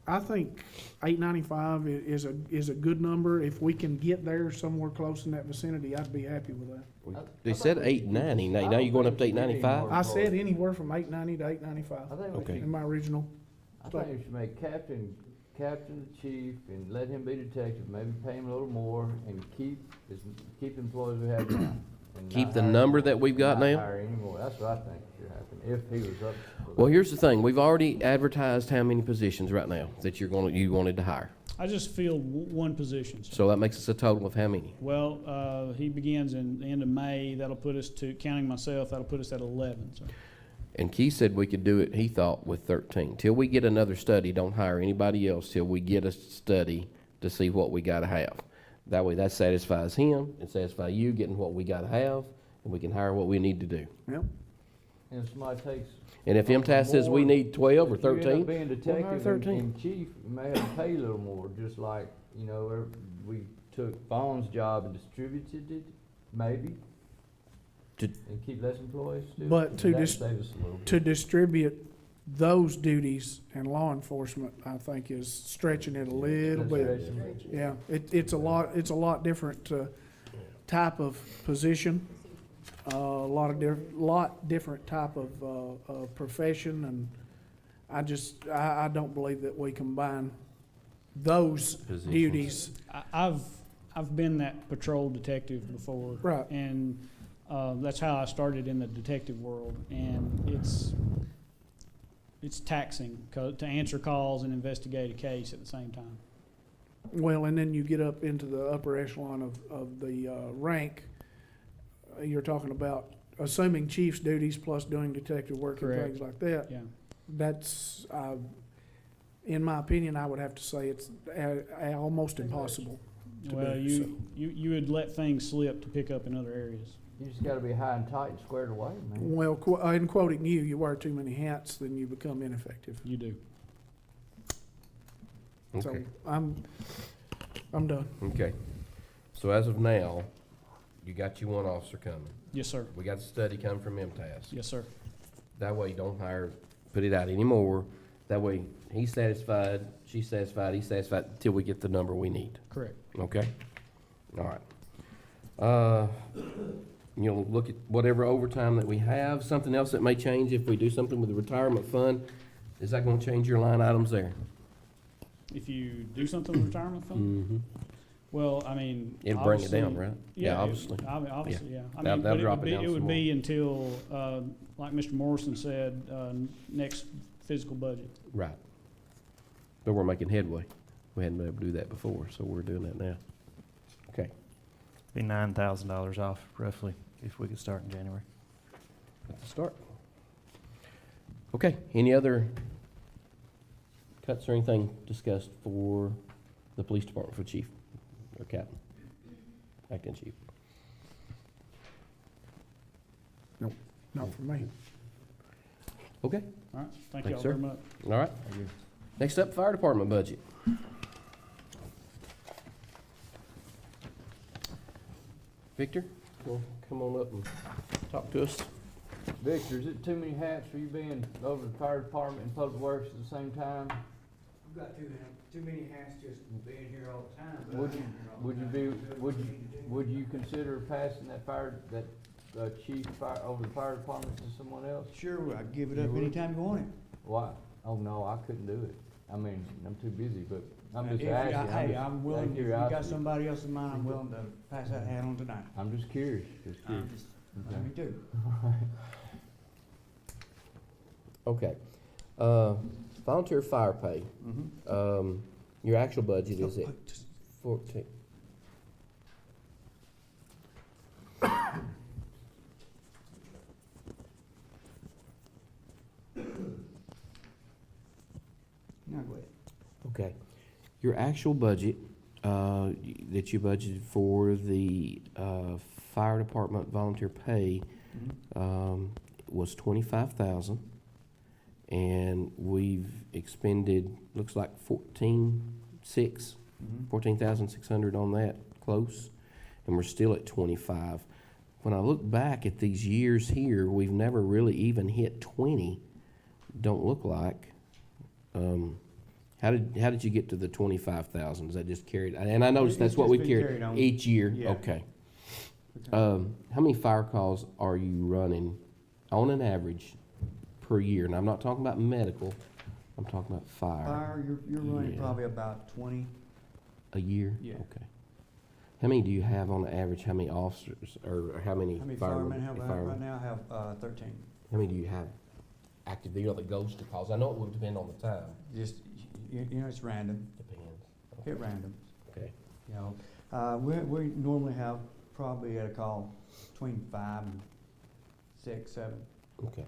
895 is a good number. If we can get there somewhere close in that vicinity, I'd be happy with that. They said 890. Now you're going up to 895? I said anywhere from 890 to 895 I think we Okay. should, in my original. I think we should make captain the chief and let him be detective, maybe pay him a little more and keep the employees we have now. and Keep not the hire- number that we've got not now? hire any more. That's what I think should happen, if he was up for Well, that. here's the thing. We've already advertised how many positions right now that you wanted to hire. I just filled one position, sir. So that makes us a total of how many? Well, he begins in the end of May. That'll put us to, counting myself, that'll put us at 11, so. And Keith said we could do it, he thought, with 13. Till we get another study, don't hire anybody else till we get a study to see what we gotta have. That way, that satisfies him, it satisfies you getting what we gotta have, and we can hire what we need to do. Yep. And if somebody takes. And if MTS says we more, need 12 or if you end up 13, being we'll hire detective and 13. chief, you may have to pay a little more, just like, we took Vaughn's job and distributed it, maybe. To- And keep less employees too. But to That'd dis- save us a little bit. To distribute those duties and law enforcement, I think is stretching it a little That's bit. right. Yeah, it's a lot different, type of position, lot different type of profession, and I don't believe that we combine those Positions. duties. I've been that patrol detective before. Right. And that's how I started in the detective world, and it's taxing to answer calls and investigate a case at the same time. Well, and then you get up into the upper echelon of the rank. You're talking about assuming chief's duties plus doing detective work and Correct. things like that. Yeah. That's, in my opinion, I would have to say it's almost impossible to Well, do. you would let things slip to pick up in other areas. You just gotta be high and tight and squared away, man. Well, in quoting you, you wear too many hats, then you become ineffective. You do. So Okay, I'm done. okay. So as of now, you got you one officer coming. Yes, sir. We got the study coming from MTS. Yes, sir. That way, don't put it out anymore. That way, he's satisfied, she's satisfied, he's satisfied, until we get the number we need, Correct. okay? All right. You'll look at whatever overtime that we have, something else that may change if we do something with the retirement fund. Is that gonna change your line items there? If you do something with retirement fund, Mm-hmm. well, I mean. It'll bring it down, obviously- right? Yeah, obviously. Obviously, yeah. I That'll mean, but drop it down it some would be until, like Mr. Morrison said, next physical budget. Right. But we're making headway. We hadn't been able to do that before, so we're doing that now. Okay, Be $9,000 off roughly if we could start in January. that's the start. Okay, any other cuts or anything discussed for the police department for chief or captain, acting chief? Not for me. Okay, All right, thank Thanks, y'all sir. very much. all right. Next up, fire department budget. Victor, you wanna come on up and talk to us? Victor, is it too many hats for you being over the fire department and public works at the same time? I've got too many hats just being here all the time. but Would I'm you, here all the would you time. be, I'm doing would what I you, need to do. would you consider passing that chief fire, over the fire department to someone else? Sure, I'd give it You up would? anytime you want it. Why? Oh, no, I couldn't do it. I mean, I'm too busy, but I'm just If you- asking. Hey, I'm willing, if you got curiosity. somebody else in mind, I'm willing to pass that hat on tonight. I'm just curious, just curious. Okay. Me too. Okay. Volunteer fire pay. Your actual budget is at 14. Now go ahead. Okay. Your actual budget, that you budgeted for the, fire department volunteer pay, was 25,000. And we've expended, looks like 14,600 on that, close. And we're still at 25. When I look back at these years here, we've never really even hit 20. Don't look like. How did you get to the 25,000? Is that just carried? And I noticed that's It's what just we been carried carried on. each year. Yeah. Okay. How many fire calls are you running on an average per year? And I'm not talking about medical. I'm talking about fire. Fire, you're running Yeah. probably about 20. A year? Yeah. Okay. How many do you have on average? How many officers or how many How many firemen? firemen have I firemen? right now? I have 13. How many do you have active? You know the ghost calls. I know it would depend on the time. Just, you know, it's random, Depends. hit random. Okay. You know, we normally have probably at a call between 5 and 6, 7. Okay.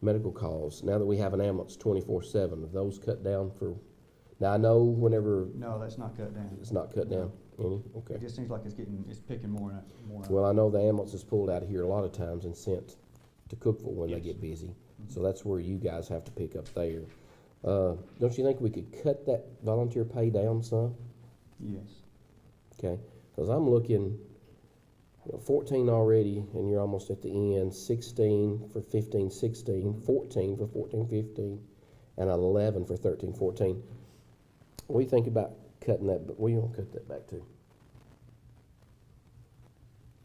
Medical calls. Now that we have an ambulance 24/7, have those cut down for? Now I know whenever No, that's not cut down. it's not cut down any. It Okay. just seems like it's picking more and more. Well, I know the ambulance is pulled out of here a lot of times and sent to Cookville when they Yes. get busy. So that's where you guys have to pick up there. Don't you think we could cut that volunteer pay down some? Yes. Okay, because I'm looking, 14 already, and you're almost at the end, 16 for 15-16, 14 for 14-15, and 11 for 13-14. What do you think about cutting that, but we don't cut that back to?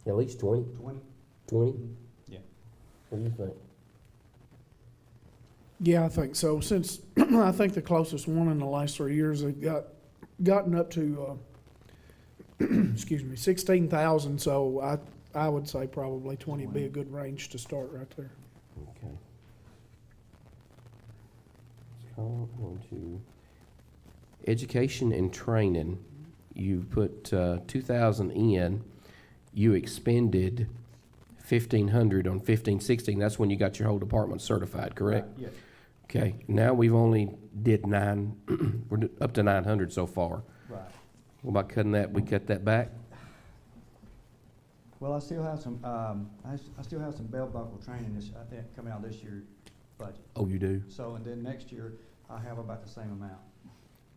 At least 20? 20? 20? Yeah. What do you think? Yeah, I think so. Since I think the closest one in the last 3 years, they've gotten up to, excuse me, 16,000. So I would say probably 20 would be a good range to start right there. Okay. So on to education and training. You put 2,000 in. You expended 1,500 on 15-16. That's when you got your whole department certified, correct? Yes. Okay. Now we've only did 9. We're up to 900 so far. Right. What about cutting that? We cut that back. Well, I still have some, I still have some belt buckle training this, I think, coming out this year budget. Oh, you do? So, and then next year, I have about the same amount.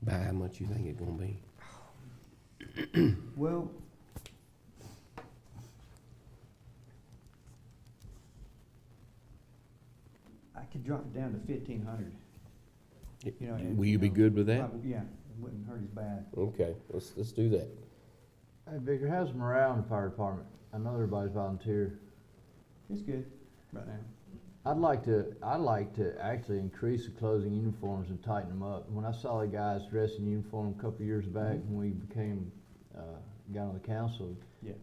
By how much you think it's gonna be? Well, I could drop it down to 1,500. You know, and, Will you be know, good with that? probably- yeah, it wouldn't hurt as bad. Okay, let's do that. Hey, Victor, how's morale in the fire department? I know everybody's volunteer. It's good right now. I'd like to actually increase the closing uniforms and tighten them up. When I saw the guys dressed in uniform a couple of years back when we became, got on the council, Yeah.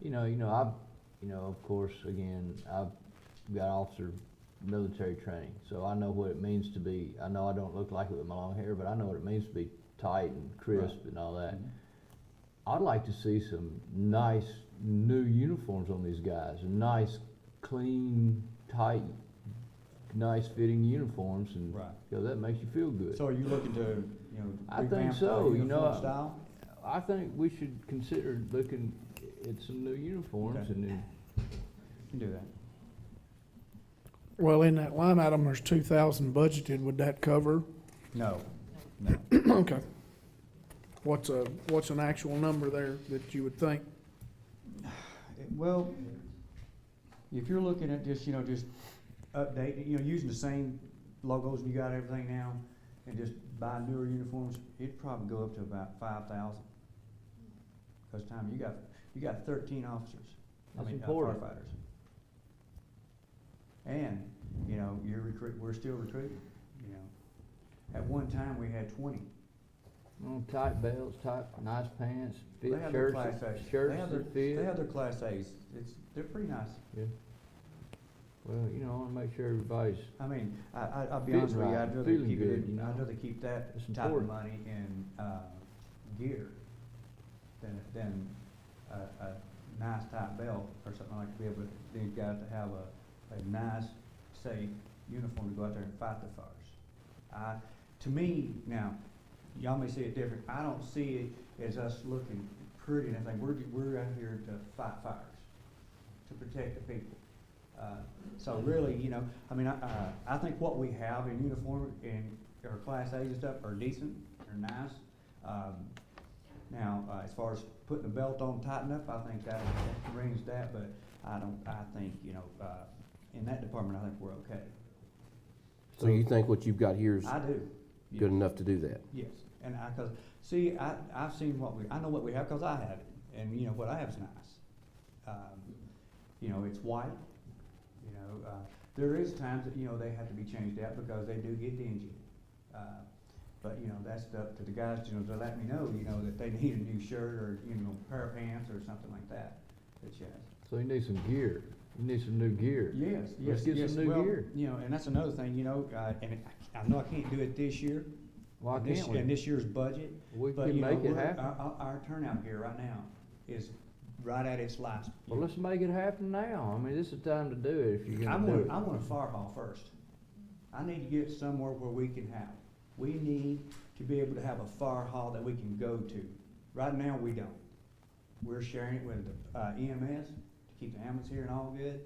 of course, again, I've got officer military training, so I know what it means to be, I know I don't look like it with my long hair, but I know what it means to be tight and crisp Right. and all that. Mhm. I'd like to see some nice new uniforms on these guys, nice, clean, tight, nice fitting uniforms, and Right. that makes you feel good. So are you looking to, I think revamp so, the you know, uniform style? I think we should consider looking at some new uniforms Okay. and then, You can do that. Well, in that line item, there's 2,000 budgeted. Would that cover? No, no. Okay. What's an actual number there that you would think? Well, if you're looking at just, just update, using the same logos you got everything now, and just buy newer uniforms, it'd probably go up to about 5,000. Because you got 13 officers. That's important. Firefighters. And, we're still recruiting, At one time, we had 20. tight belts, nice pants, They fit have their shirts, Class A. They shirts have that They fit. have their Class A's. They're pretty nice. Yeah. Well, I wanna make sure everybody's, I mean, I'll be Fitting honest with you, right, I'd rather feeling keep good, it, you know? I'd rather keep that It's type of important. money in, gear than a nice tight belt or something like to be able to, these guys to have a nice, safe uniform to go out there and fight the fires. To me, now, y'all may see it different, I don't see it as us looking pretty and everything, we're out here to fight fires, to protect the people. So really, I think what we have in uniform and our Class A's and stuff are decent, they're nice. Now, as far as putting the belt on tight enough, I think that brings that, but I think, in that department, I think we're okay. So you think what you've got here is I do. good enough to do that? Yes, and I've seen I know what we have, cause I have it, and what I have is nice. It's white, there is times that, they have to be changed out because they do get dingy. But, that's up to the guys, to let me know, that they need a new shirt or, pair of pants or something like that, so you need some gear, you need some new gear. Yes, Let's get some new well, gear. and that's another thing, I know I can't do it this year. Why in can't we? In this year's budget. We But, can make it we're- happen. Our turnout gear right now is right at its last. Well, let's make it happen now. I mean, this is the time to do it if you're I gonna do it. want a fire hall first. I need to get somewhere where we need to be able to have a fire hall that we can go to. Right now, we don't. We're sharing it with EMS to keep the ambulance here and all good.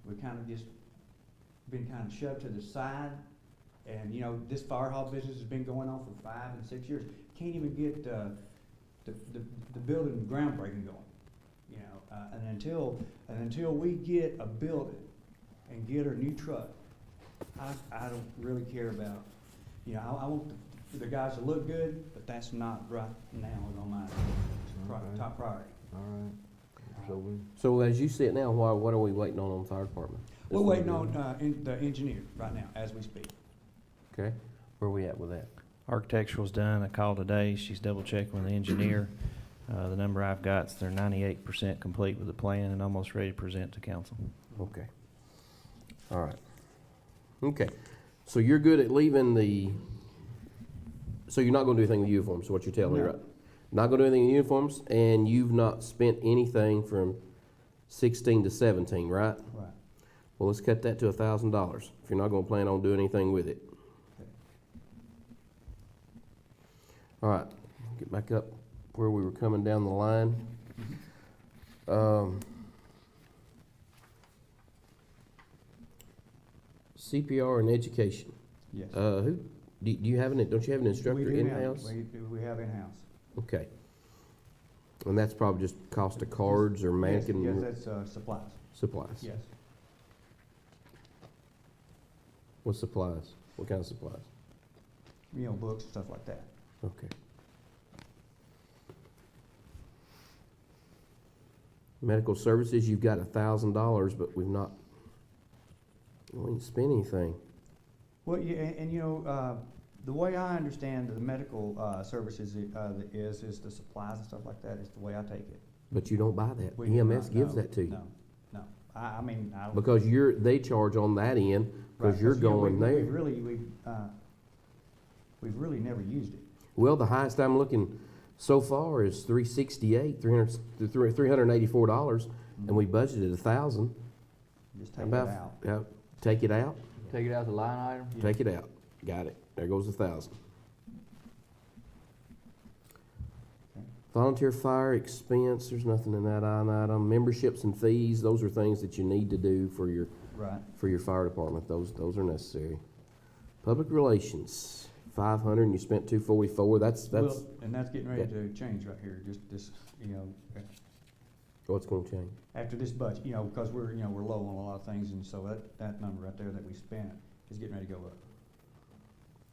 We've kind of just been kind of shoved to the side. And, this fire hall business has been going on for 5 and 6 years. Can't even get the building groundbreaking going, and until we get a building and get our new truck, I don't really care about, I want the guys to look good, but that's not right now on my Okay. top priority. All right. So we, So as you see it now, what are we waiting on the fire department? We're waiting on the engineer right now as we speak. Okay, where are we at with that? Architectural's done. I called today. She's double checking with the engineer. The number I've got is they're 98% complete with the plan and almost ready to present to council. Okay. All right. Okay, so you're good at leaving so you're not gonna do anything with uniforms, is what you're telling me, No. right? Not gonna do anything in uniforms, and you've not spent anything from 16 to 17, right? Right. Well, let's cut that to $1,000, if you're not gonna plan on doing anything with it. Okay. All right, get back up where we were coming down the line. CPR and education. Yes. Who, do you have don't you have an instructor We do now. in-house? We have in-house. Okay. And that's probably just cost of cards or Yes, mannequin yes, that's, supplies, supplies? yes. What supplies? What kind of supplies? You know, books, stuff like that. Okay. Medical services, you've got $1,000, but we ain't spent anything. Well, yeah, and you know, the way I understand the medical, services, is the supplies and stuff like that, is the way I take it. But you don't buy that. We do EMS not, gives no, that to you. No. I mean, I don't. Because they charge on that end, Right, because you're you know, going there. We've really never used it. Well, the highest I'm looking so far is $384, and we budgeted $1,000. Just How take that about, out. take it out? Take it out the line item? Yeah. Take it out. Got it. There goes $1,000. Okay. Volunteer fire expense, there's nothing in that line item. Memberships and fees, those are things that you need to do for your Right. fire department. Those are necessary. Public relations, 500, and you spent 244. That's Well, and that's getting ready to change right here, just this, you know, what's going to change. after this budget, you know, because we're low on a lot of things, and so that number right there that we spent is getting ready to go up.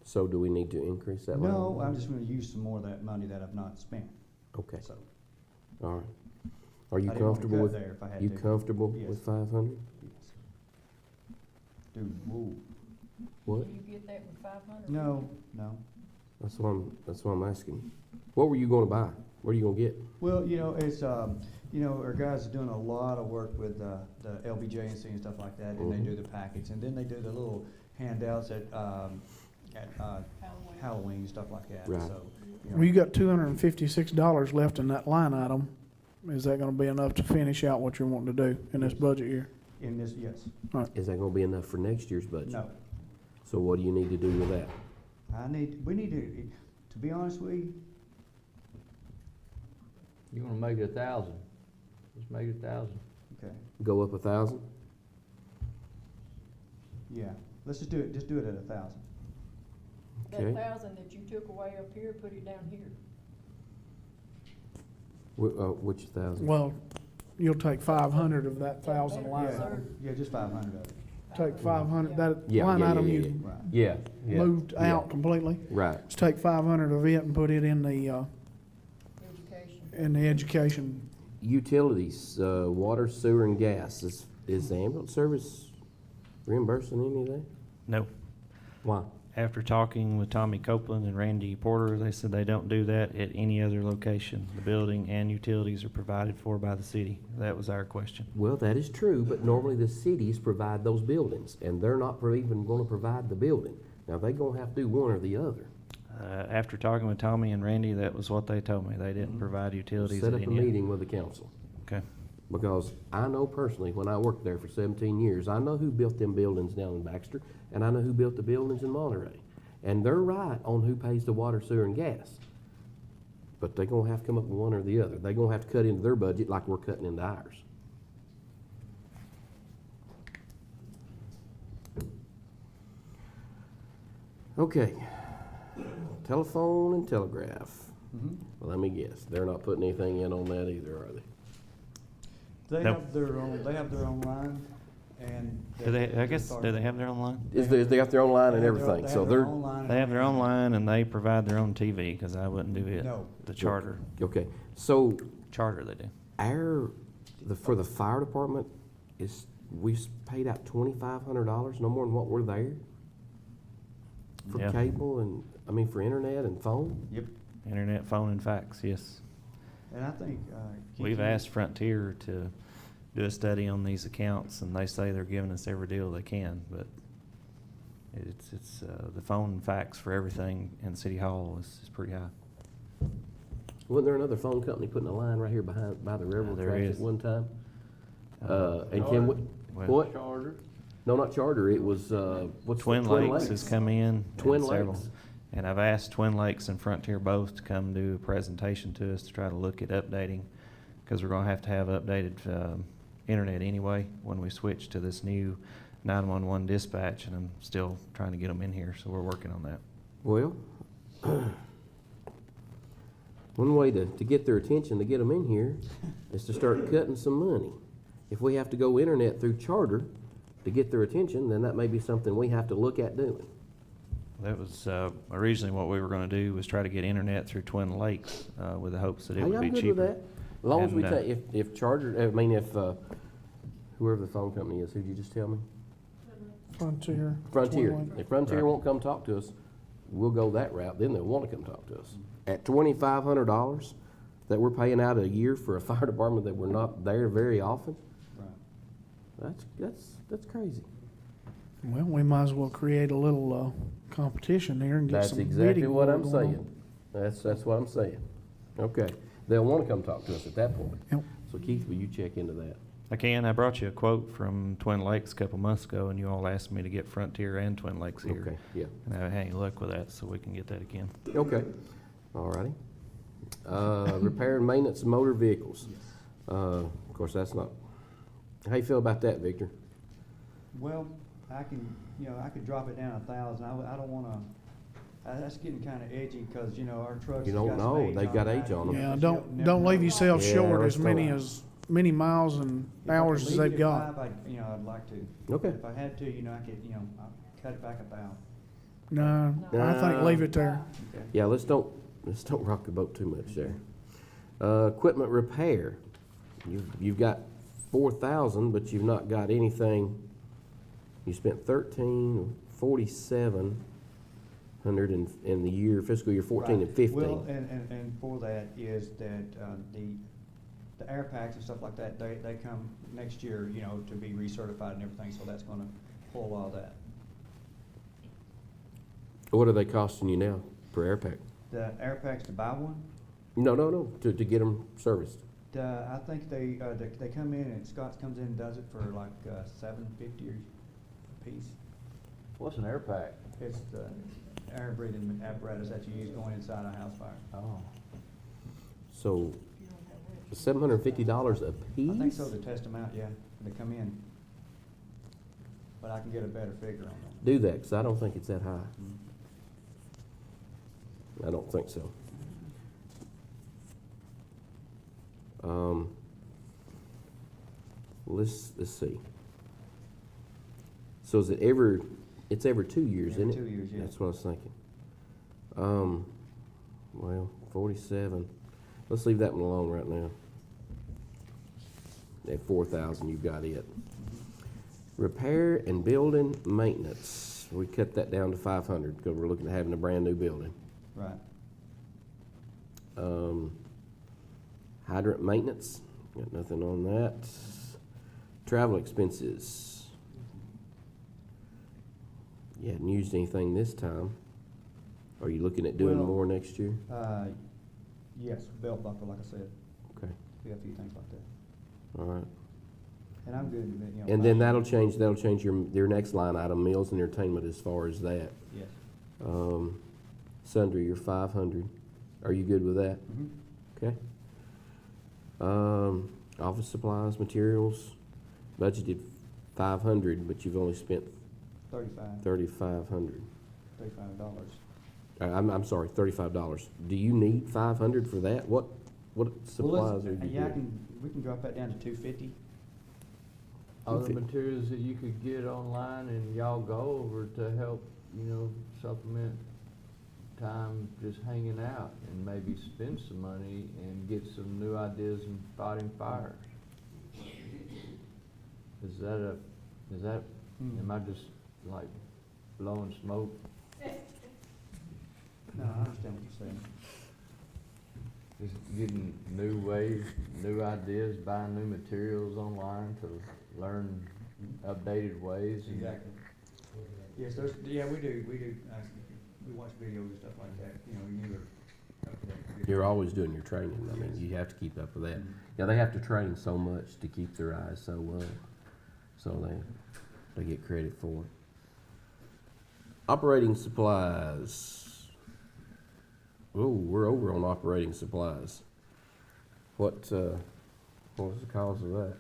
So do we need to increase that line? No, I'm just gonna use some more of that money that I've not spent, Okay, so. all right. Are you I didn't wanna comfortable cut with, there if I had you to. comfortable Yes. with 500? Yes. Dude, whoa, What? Can you get that with 500? no. That's what I'm asking. What were you going to buy? What are you going to get? Well, you know, it's, you know, our guys are doing a lot of work with, the LBJNC and stuff like that, and they Mhm. do the packets, and then they do the little handouts at Halloween and stuff like that, Right. so. Well, you got $256 left in that line item. Is that gonna be enough to finish out what you're wanting to do in this budget year? In this, yes, Is that going to be enough for next year's budget? no, So what do you need to do with that? we need to be honest with you, You wanna make it 1,000? Just make it 1,000. okay, Go up 1,000? yeah, let's just do it at 1,000. That Okay. 1,000 that you took away up here, put it down here. Which 1,000? Well, you'll take 500 of that 1,000 line Yeah. item. Yeah, just 500 of it, Take 500, that Yeah, line yeah, item yeah, you right. Yeah, yeah. moved yeah. out completely. Right. Let's take 500 of it and put it in the Education. education. Utilities, water, sewer, and gas. Is the ambulance service reimbursing any of that? No. Why? After talking with Tommy Copeland and Randy Porter, they said they don't do that at any other location. The building and utilities are provided for by the city. That was our question. Well, that is true, but normally the cities provide those buildings, and they're not even going to provide the building. Now, they're going to have to do one or the other. After talking with Tommy and Randy, that was what they told me. They didn't provide utilities Set at up a any. meeting with the council. Okay. Because I know personally, when I worked there for 17 years, I know who built them buildings down in Baxter, and I know who built the buildings in Monterey. And they're right on who pays the water, sewer, and gas. But they're gonna have to come up with one or the other. They're gonna have to cut into their budget like we're cutting into ours. Okay. Telephone and telegraph. Mhm. Well, let me guess, they're not putting anything in on that either, are they? They No. have their own line, and. Do they have their own line? They got their own line and everything, so they're, They have their own line and they provide their own TV, because I wouldn't do it. No. The charter. okay. So Charter they do. for the fire department, we paid out $2,500, no more than what we're there? For Yeah. cable and, for internet and phone? Yep, Internet, phone, and fax, yes. and I think, We've asked Frontier to do a study on these accounts, and they say they're giving us every deal they can, but it's the phone and fax for everything in City Hall is pretty high. Wasn't there another phone company putting a line right here by the railroad There tracks is. at one time? Uh, And can we, Well, what? Charter. No, not Charter, it was, what's the- Twin Lakes has come in. Twin and several. Lakes. And I've asked Twin Lakes and Frontier both to come do a presentation to us to try to look at updating, because we're gonna have to have updated internet anyway when we switch to this new 911 dispatch, and I'm still trying to get them in here, so we're working on that. Well, one way to get their attention, to get them in here, is to start cutting some money. If we have to go internet through Charter to get their attention, then that may be something we have to look at doing. That was originally what we were going to do, was try to get internet through Twin Lakes with the hopes that it Hey, would be I'm good cheaper. with that. As long as we And, take, if Charter, I mean, if, whoever the phone company is, who'd you just tell me? Frontier. Frontier. Twin Lake. If Frontier Right. won't come talk to us, we'll go that route, then they'll wanna come talk to us. At $2,500 that we're paying out a year for a fire department that we're not there very often, Right. that's crazy. Well, we might as well create a little, competition here and get That's some exactly bidding what war I'm going on. saying. That's what I'm saying. Okay, they'll wanna come talk to us at that point. Yep. So Keith, will you check into that? I can. I brought you a quote from Twin Lakes a couple months ago, and you all asked me to get Frontier and Twin Lakes here. Okay, yeah, And I haven't had any luck with that, so we can get that again. okay, all righty. Repair and maintenance of motor vehicles. Of course, that's not, how you feel about that, Victor? Well, I could drop it down 1,000. I don't wanna, that's getting kinda edgy, cause our trucks You has don't got some know. age They've on got them. age on them. Yeah, Never don't know. leave yourself Yeah, short let's as many miles and If I hours could as leave they've it at got. 5, I'd like to. Okay. If I had to, I could, I'll cut it back 1,000. No, I think leave it there. Okay. Yeah, let's don't rock the boat too much there. Equipment repair, you've got 4,000, but you've not got anything. You spent 1,347 in the year, fiscal year 14 and Right. 15. Well, and for that is that, the air packs and stuff like that, they come next year, to be recertified and everything, so that's gonna pull all that. What are they costing you now per air pack? The air packs to buy one, No, to get them serviced. I think they come in and Scott comes in and does it for like, $750 a piece. What's an air pack? It's the air breathing apparatus that you use going inside a house fire. Oh. So $750 a piece? I think so, to test them out, yeah, they come in. But I can get a better figure on that. Do that, 'cause I don't think it's that high. I don't think so. Let's see. So is it it's every 2 years, isn't it? Every 2 years, yeah. That's what I was thinking. Well, 47. Let's leave that one alone right now. At 4,000, you've got it. Repair and building maintenance. We cut that down to 500 because we're looking at having a brand new building. Right. Hydrant maintenance, got nothing on that. Travel expenses. You hadn't used anything this time. Are you looking at doing Well- more next year? Yes, belt buckle, like I said, Okay, we got a few things like that. all right. And I'm good with it, And then that'll change your next line item, meals and entertainment as far as that. Yes. Sundry, you're 500. Are you good with that? Mhm. Okay. Office supplies, materials, budgeted 500, but you've only spent 3,500. $35. I'm sorry, $35. Do you need 500 for that? What supplies are you Yeah, getting? we can drop that down to 250. Other materials that you could get online and y'all go over to help, supplement time just hanging out and maybe spend some money and get some new ideas in fighting fires. Am I just like blowing smoke? No, I understand what you're saying. Just getting new ways, new ideas, buying new materials online to learn updated ways. and- Exactly. Yes, we do, we watch videos and stuff like that, you either. You're always doing your training. I mean, you have to keep up with that. Yeah, they have to train so much to keep their eyes so they get credit for it. Operating supplies. Oh, we're over on operating supplies. What was the cause of that?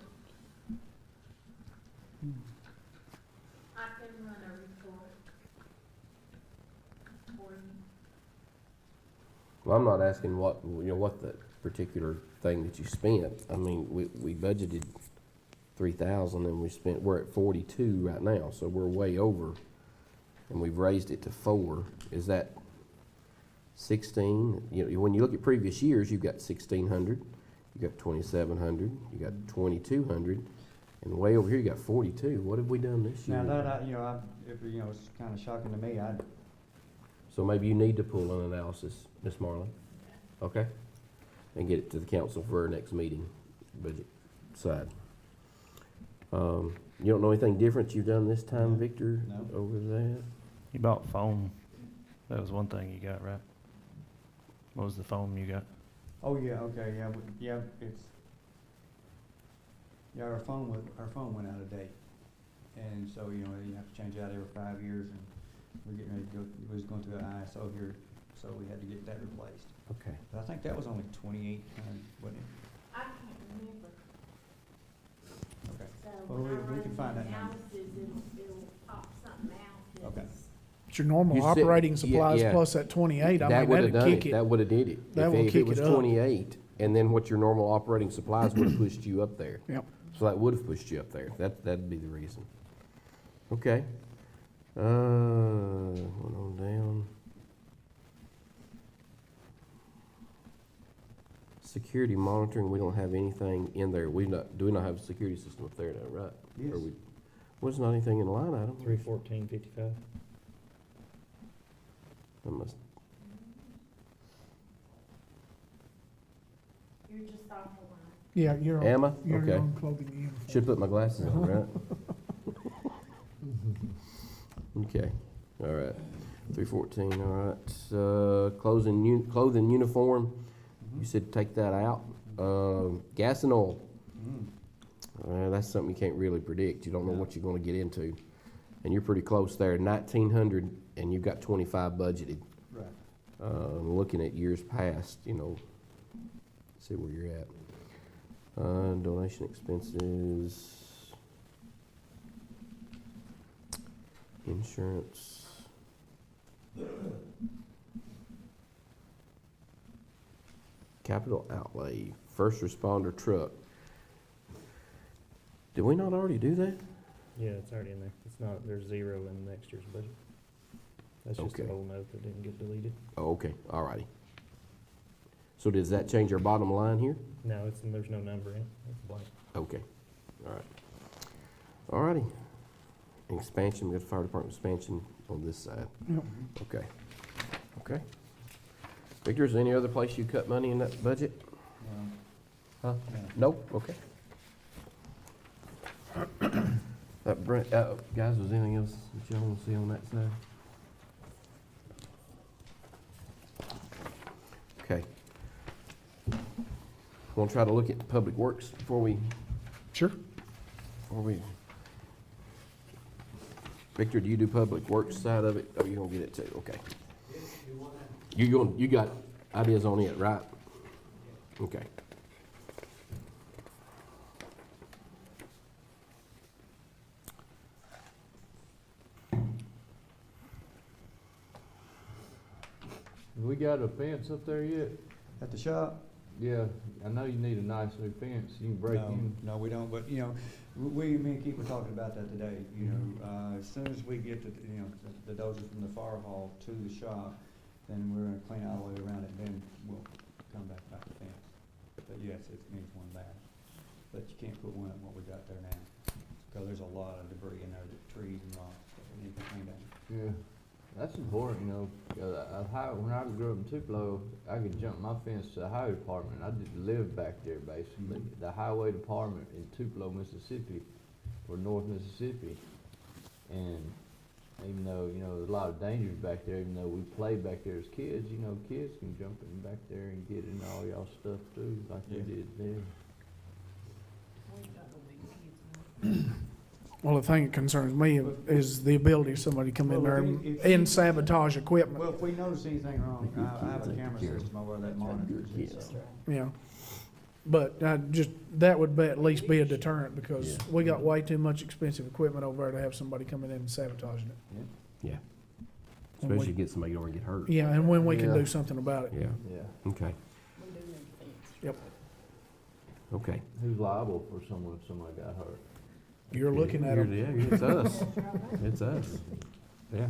Well, I'm not asking what, what the particular thing that you spent. I mean, we budgeted 3,000 and we're at 42 right now, so we're way over. And we've raised it to 4. Is that 16? When you look at previous years, you've got 1,600, you got 2,700, you got 2,200, and way over here you got 42. What have we done this year? Now that, it's kinda shocking to me, So maybe you need to pull an analysis, Ms. Marley, okay? And get it to the council for our next meeting, budget side. You don't know anything different you've done this time, Victor, No. over that? You bought foam. That was one thing you got, right? What was the foam you got? oh, yeah, okay, yeah, our phone went out of date. And so, you have to change it out every 5 years, and we're getting ready to go, we was going through an ISO here, so we had to get that replaced. Okay. But I think that was only 2,800, wasn't it? I can't remember, Okay. so Well, when I we can run find the that number. analysis, it'll pop something out Okay. that's. It's your normal You said- operating supplies yeah. plus that 28, I That mean, would've that'd done kick it. That would've did it. That If would it kick was it up. 28, and then what your normal operating supplies would've pushed you up there. Yep. So that would've pushed you up there. That'd be the reason. Okay. Went on down. Security monitoring, we don't have anything in there. Do we not have a security system up there now, right? Yes. Or was not anything in the line item? 314.55. I must, You're just off the line. Yeah, you're on, am I? you're Okay. on clothing and uniform. Should put my glasses on, right? Okay, all right. 314, all right. Clothing uniform, you said take that out. Gas and oil, that's something you can't really predict. You don't know No. what you're gonna get into. And you're pretty close there, 1,900, and you've got 25 budgeted. Right. Looking at years past, see where you're at. Donation expenses, insurance. Capital outlay, first responder truck. Did we not already do that? Yeah, it's already in there. It's not, there's 0 in next year's budget. That's just Okay. an old note that didn't get deleted. Oh, okay, all righty. So does that change our bottom line here? No, there's no number in it. It's blank. Okay, all right. All righty. Expansion, we got fire department expansion on this side. Yep. Okay, okay. Victor, is there any other place you cut money in that budget? Huh? No. Nope, okay. Brent, guys, was anything else that y'all want to see on that side? Okay. Want to try to look at Public Works before we, Sure. Victor, do you do Public Works side of it? Oh, you're gonna get it too, okay. You got ideas on it, right? Okay. We got a fence up there yet? At the shop? Yeah, I know you need a nice new fence, you can break No, in. No, we don't, but, me and Keith were talking about that today, as soon as we get the dozer from the fire hall to the shop, then we're gonna clean all the way around it, then we'll come back about the fence. But yes, it needs one back, but you can't put one up what we got there now, cause there's a lot of debris in there, the trees and rocks that we need to clean down. Yeah, that's important, when I grew up in Tupelo, I could jump my fence to the highway department. I didn't live back there basically. The highway department in Tupelo, Mississippi, or North Mississippi. And even though, there's a lot of dangers back there, even though we played back there as kids, kids can jump in back there and get in all y'all stuff too, like we Yeah. did there. Well, the thing that concerns me is the ability of somebody to come in there and sabotage equipment. Well, if we notice anything wrong, I have a camera system over there that monitors it, so. Yeah. But that would at least be a deterrent because we got way too much expensive equipment over there to have somebody coming in and sabotaging it. when Especially we, get somebody to get hurt. yeah, and when we can Yeah. do something about it. Yeah, Yeah. okay, We do need a fence. Yep. okay. Who's liable for someone if somebody got hurt? You're looking at them. Yeah, it's us. It's us. Yeah.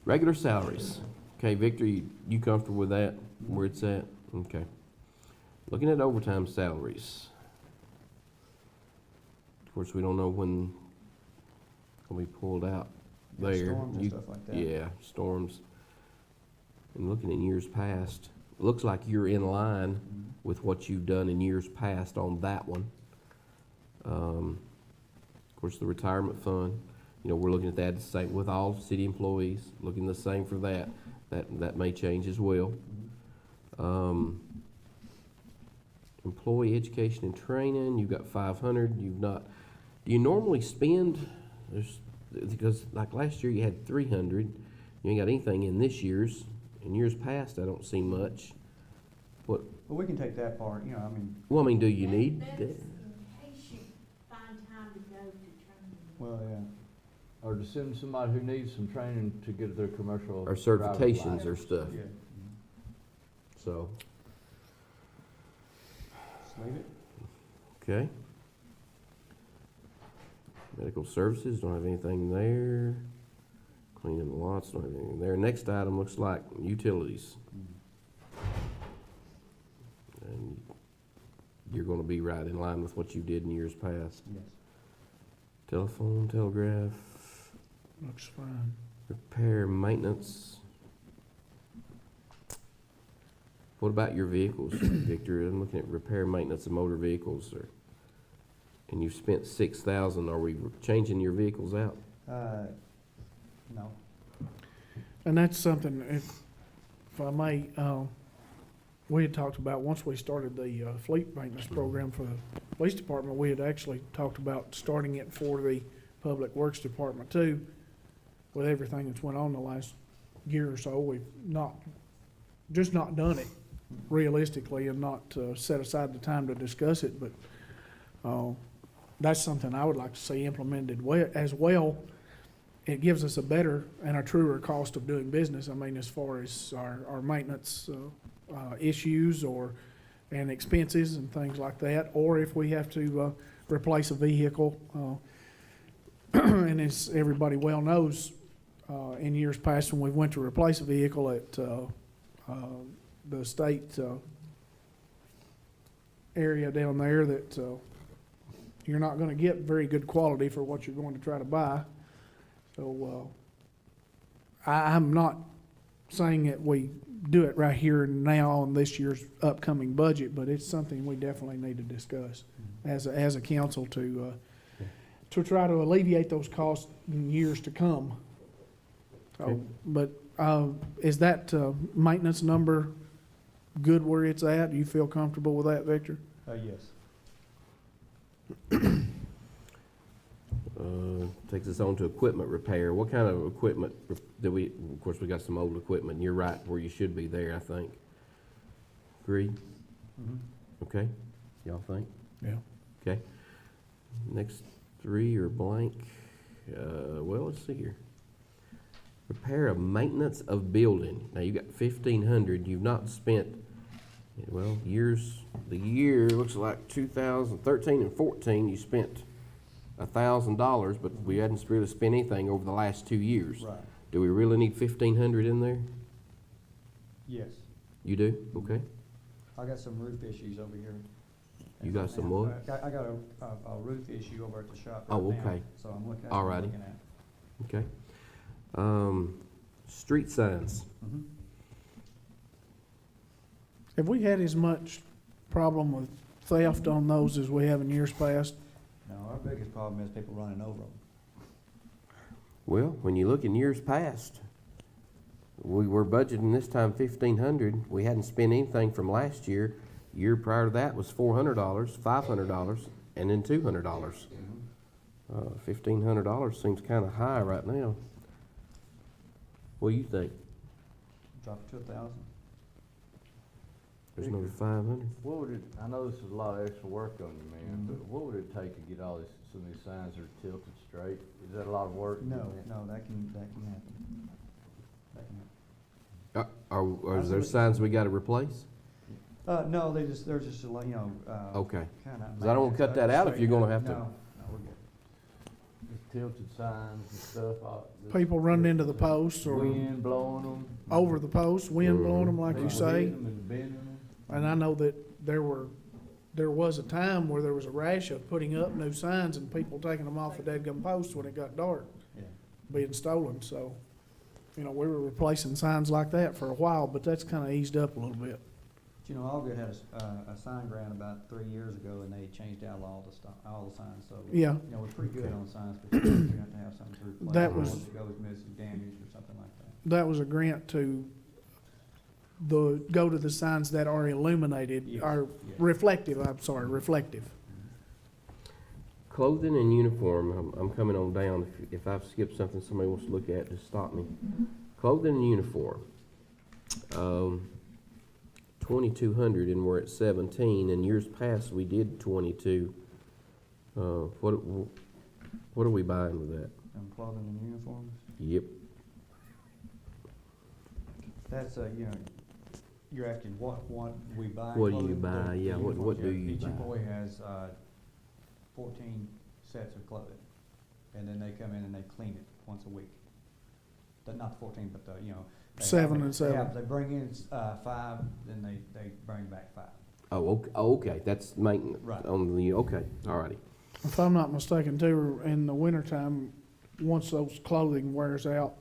Regular salaries. Okay, Victor, you comfortable with that, where it's at? Okay. Looking at overtime salaries. Of course, we don't know when it'll be pulled out Yeah, there. storms and You- stuff like that. Yeah, storms. And looking in years past, looks like you're in line Mhm. with what you've done in years past on that one. Of course, the retirement fund, you know, we're looking at that the same with all city employees, looking the same for that. That may change as well. Mhm. Employee education and training, you've got 500, you've not, do you normally spend, because like last year you had 300, you ain't got anything in this year's. In years past, I don't see much. But we can take that part, you know, I mean, Well, I mean, do you need That's that? in case you find time to go to training. well, yeah. Or to send somebody who needs some training to get their commercial. Or driver's certifications or license. stuff, Yeah. so, Just leave it. okay. Medical services, don't have anything there. Cleaning the lots, don't have anything there. Next item looks like utilities. And you're gonna be right in line with what you did in years past. Yes. Telephone, telegraph, Looks fine. repair, maintenance. What about your vehicles, Victor? I'm looking at repair, maintenance of motor vehicles, and you've spent 6,000. Are we changing your vehicles out? No. And that's something, if I may, we had talked about, once we started the fleet maintenance program for the police department, we had actually talked about starting it for the public works department too. With everything that's went on the last year or so, we've just not done it realistically and not set aside the time to discuss it, but that's something I would like to see implemented as well. It gives us a better and a truer cost of doing business. I mean, as far as our maintenance issues and expenses and things like that, or if we have to replace a vehicle. And as everybody well knows, in years past, when we went to replace a vehicle at the state area down there, that you're not gonna get very good quality for what you're going to try to buy. So, I'm not saying that we do it right here and now on this year's upcoming budget, but it's something we definitely need to discuss as a council to try to alleviate those costs in years to come. Okay. So, but, is that, maintenance number good where it's at? Do you feel comfortable with that, Victor? Yes. Takes us on to equipment repair. What kind of equipment that of course, we got some old equipment, and you're right where you should be there, I think. Agreed? Mhm. Okay, y'all think? Yeah. Okay. Next three are blank. Well, let's see here. Repair of maintenance of building. Now, you got 1,500, you've not spent, well, the year, looks like 2013 and 14, you spent $1,000, but we hadn't really spent anything over the last 2 years. Right. Do we really need 1,500 in there? Yes. You do? Okay. I got some roof issues over here. You got some what? I got a roof issue over at the shop Oh, right now, okay. so I'm looking, that's what I'm Alrighty. looking at. Okay. Street signs. Mhm. Have we had as much problem with theft on those as we have in years past? No, our biggest problem is people running over them. Well, when you look in years past, we were budgeting this time 1,500. We hadn't spent anything from last year. Year prior to that was $400, $500, and then $200. $1,500 seems kind of high right now. What do you think? Drop it to 1,000. There's another 500. What would it, I know this is a lot of extra work on you, man, but what would it take to get all this, some of these signs that are tilted straight? Is that a lot of work? No, that can happen. That can help. Are there signs we gotta replace? No, they're just, like, you know, Okay. kinda. 'Cause I don't wanna cut that out if you're gonna have to- No, we're good. Just tilted signs and stuff. People running into the posts or Wind blowing them. over the posts, wind blowing them, like you People say. hitting 'em and bending them. And I know that there was a time where there was a rash of putting up new signs and people taking them off the dadgum posts when it got dark, Yeah. being stolen, so. You know, we were replacing signs like that for a while, but that's kinda eased up a little bit. You know, Allgood had a sign grant about 3 years ago, and they changed out all the signs, so. Yeah. You know, we're pretty good on signs, but you have to have something to replace. That or was- if it goes missing, damaged or something like that. That was a grant to go to the signs that are illuminated, Yes, are yes. reflective. Clothing and uniform, I'm coming on down. If I've skipped something somebody wants to look at, just stop me. Clothing and uniform. 2,200 and we're at 17. In years past, we did 22. What are we buying with that? Clothing and uniforms, Yep. that's, you know, you're asking what we buy. What do you clothing? buy? The Yeah, what uniforms, do you Each buy? employee has 14 sets of clothing, and then they come in and they clean it once a week. Not 14, but you know. they have- 7 and 7. They bring in 5, then they bring back 5. Okay, that's maintenance Right. on the, okay, all righty. If I'm not mistaken too, in the wintertime, once those clothing wears out,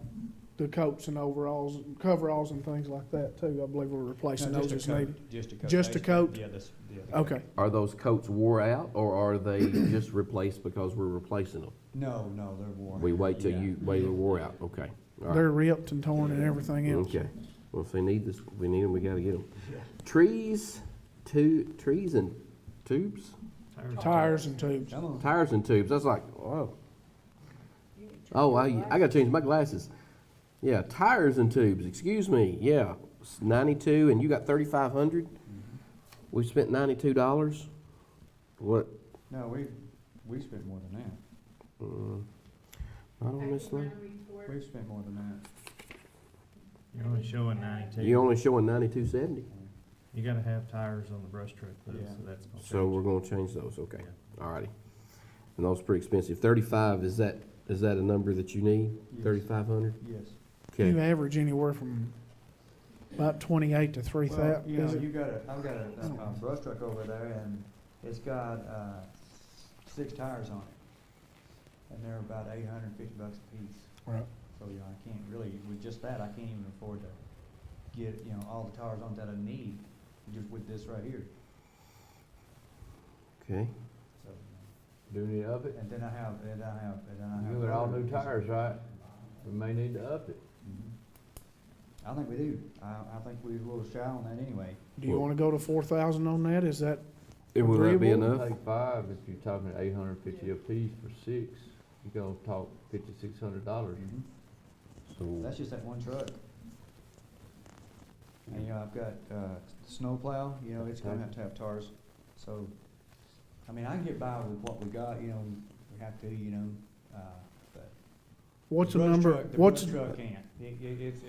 the coats and overalls, coveralls and things like that too, I believe we're replacing No, those just as a coat. needed. Just a coat. Just a basically. coat? Yeah, the coat. Okay, Are those coats wore out, or are they just replaced because we're replacing them? No, they're worn. We wait till Yeah. they're wore out, okay. All right. they're ripped and torn and everything else. Okay, well, if they need this, we need them, we gotta get them. Trees and tubes? Tires and tubes. Come on. Tires and tubes, that's like, wow. Oh, I gotta change my glasses. Yeah, tires and tubes, excuse me, yeah, it's 92, and you got 3,500? We spent $92? What, No, we spent more than that. I don't miss that. We've spent more than that. You're only showing 92. You're only showing 92.70, You gotta have tires on the brush truck though, Yeah. so that's gonna change. so we're gonna change those, okay, all righty. And those are pretty expensive. 35, is that a number that you need? Yes. 3,500? Yes. You Okay, average anywhere from about 28 to 3,000. Well, you know, I've got a brush truck over there, and it's got 6 tires on it, and they're about $850 a piece. Right. So, you know, I can't really, with just that, I can't even afford to get, you know, all the tires on that I need, just with this right here. okay. So, Do any of it? and then I have. You got all new tires, right? We may need to up it. Mhm. I think we do. I think we're a little shy on that anyway. Do you want to go to 4,000 on that? Is that, Will that be Agreeable? enough? Take 5, if you're talking 850 a piece for 6, you're gonna talk $5,600. So, That's just that one truck. And, you know, I've got, snowplow, you know, it's gonna have to have tires, so, I mean, I can get by with what we got, you know, we have to, you know, but. what's the brush number, truck- what's, The brush truck can't, it's.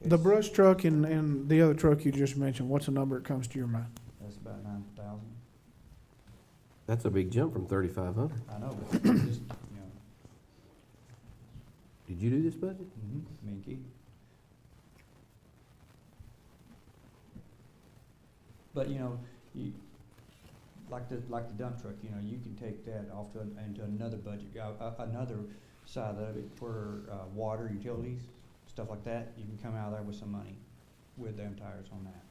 the brush truck and the other truck you just mentioned, what's the number that comes to your mind? That's about 9,000, that's a big jump from 3,500. I know, but just, you know, Did you do this budget? me and Keith. But, you know, like the dump truck, you know, you can take that off into another budget, another side of it for, water, utilities, stuff like that. You can come out of there with some money with them tires on that.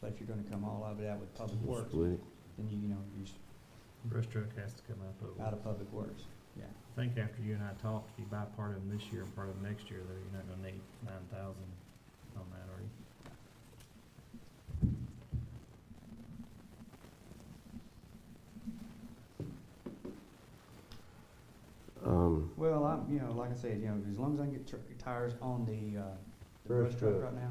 But if you're gonna come all of it out with public works, Split it. then you know, you're Brush truck has to come out of public works, yeah. I think after you and I talked, if you buy part of them this year and part of them next year, though, you're not gonna need 9,000 on that, are you? Well, you know, like I said, you know, as long as I can get tires on the Brush brush truck truck. right now.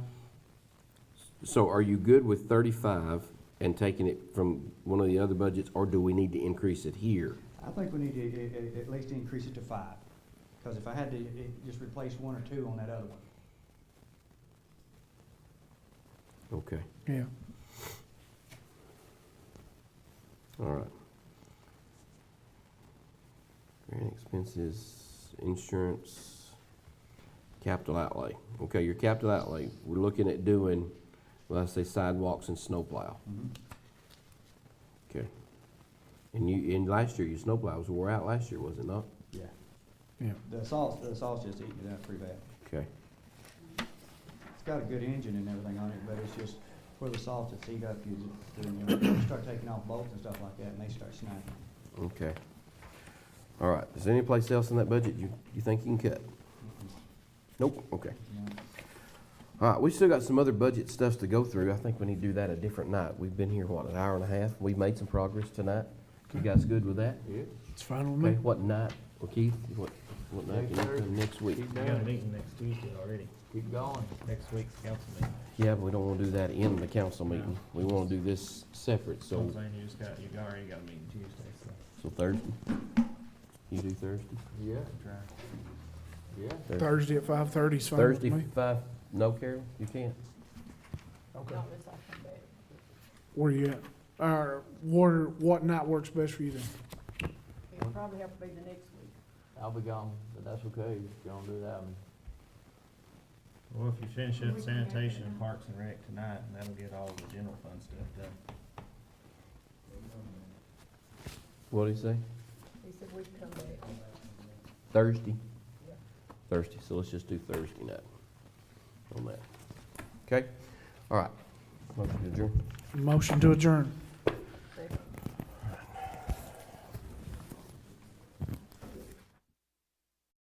So are you good with 35 and taking it from one of the other budgets, or do we need to increase it here? I think we need to at least increase it to 5, because if I had to just replace 1 or 2 on that other one, Okay, Yeah. all right. Grant expenses, insurance, capital outlay. Okay, your capital outlay, we're looking at doing, well, I say sidewalks and snowplow. Okay. And last year, your snowplows wore out last year, was it not? Yeah. Yeah. The salt's just eating it up pretty bad. Okay, It's got a good engine and everything on it, but it's just where the salt is heat up, you start taking off bolts and stuff like that, and they start snapping. okay. All right, is there any place else in that budget you think you can cut? Nope, okay. You know. All right, we still got some other budget stuff to go through. I think we need to do that a different night. We've been here, what, an hour and a half? We've made some progress tonight. You guys good with that? Yeah. It's fine with Okay, me. what night? Well, Keith, what night can you come next week? Keep We got a doing it. meeting next Tuesday already, Keep going. next week's council meeting. Yeah, but we don't wanna do that in the council meeting. We wanna do this separate, So so, I'm saying you already got a meeting Tuesday, so. Thursday? You do Thursday? Yeah, Try. yeah. Thursday at 5:30 is fine with Thursday, me. 5, no, Carol, you can't? Not unless I come back. Where you at? What night works best for you then? It'll probably have to be the next week. I'll be gone, but that's okay. If you don't do that one. Well, if you finish up sanitation and parks and rec tonight, and that'll get all the general fund stuff done. What'd he say? He said we'd come back. Thursday? Thursday, so let's just do Thursday night on that. Okay? All right. Motion to adjourn. Motion to adjourn.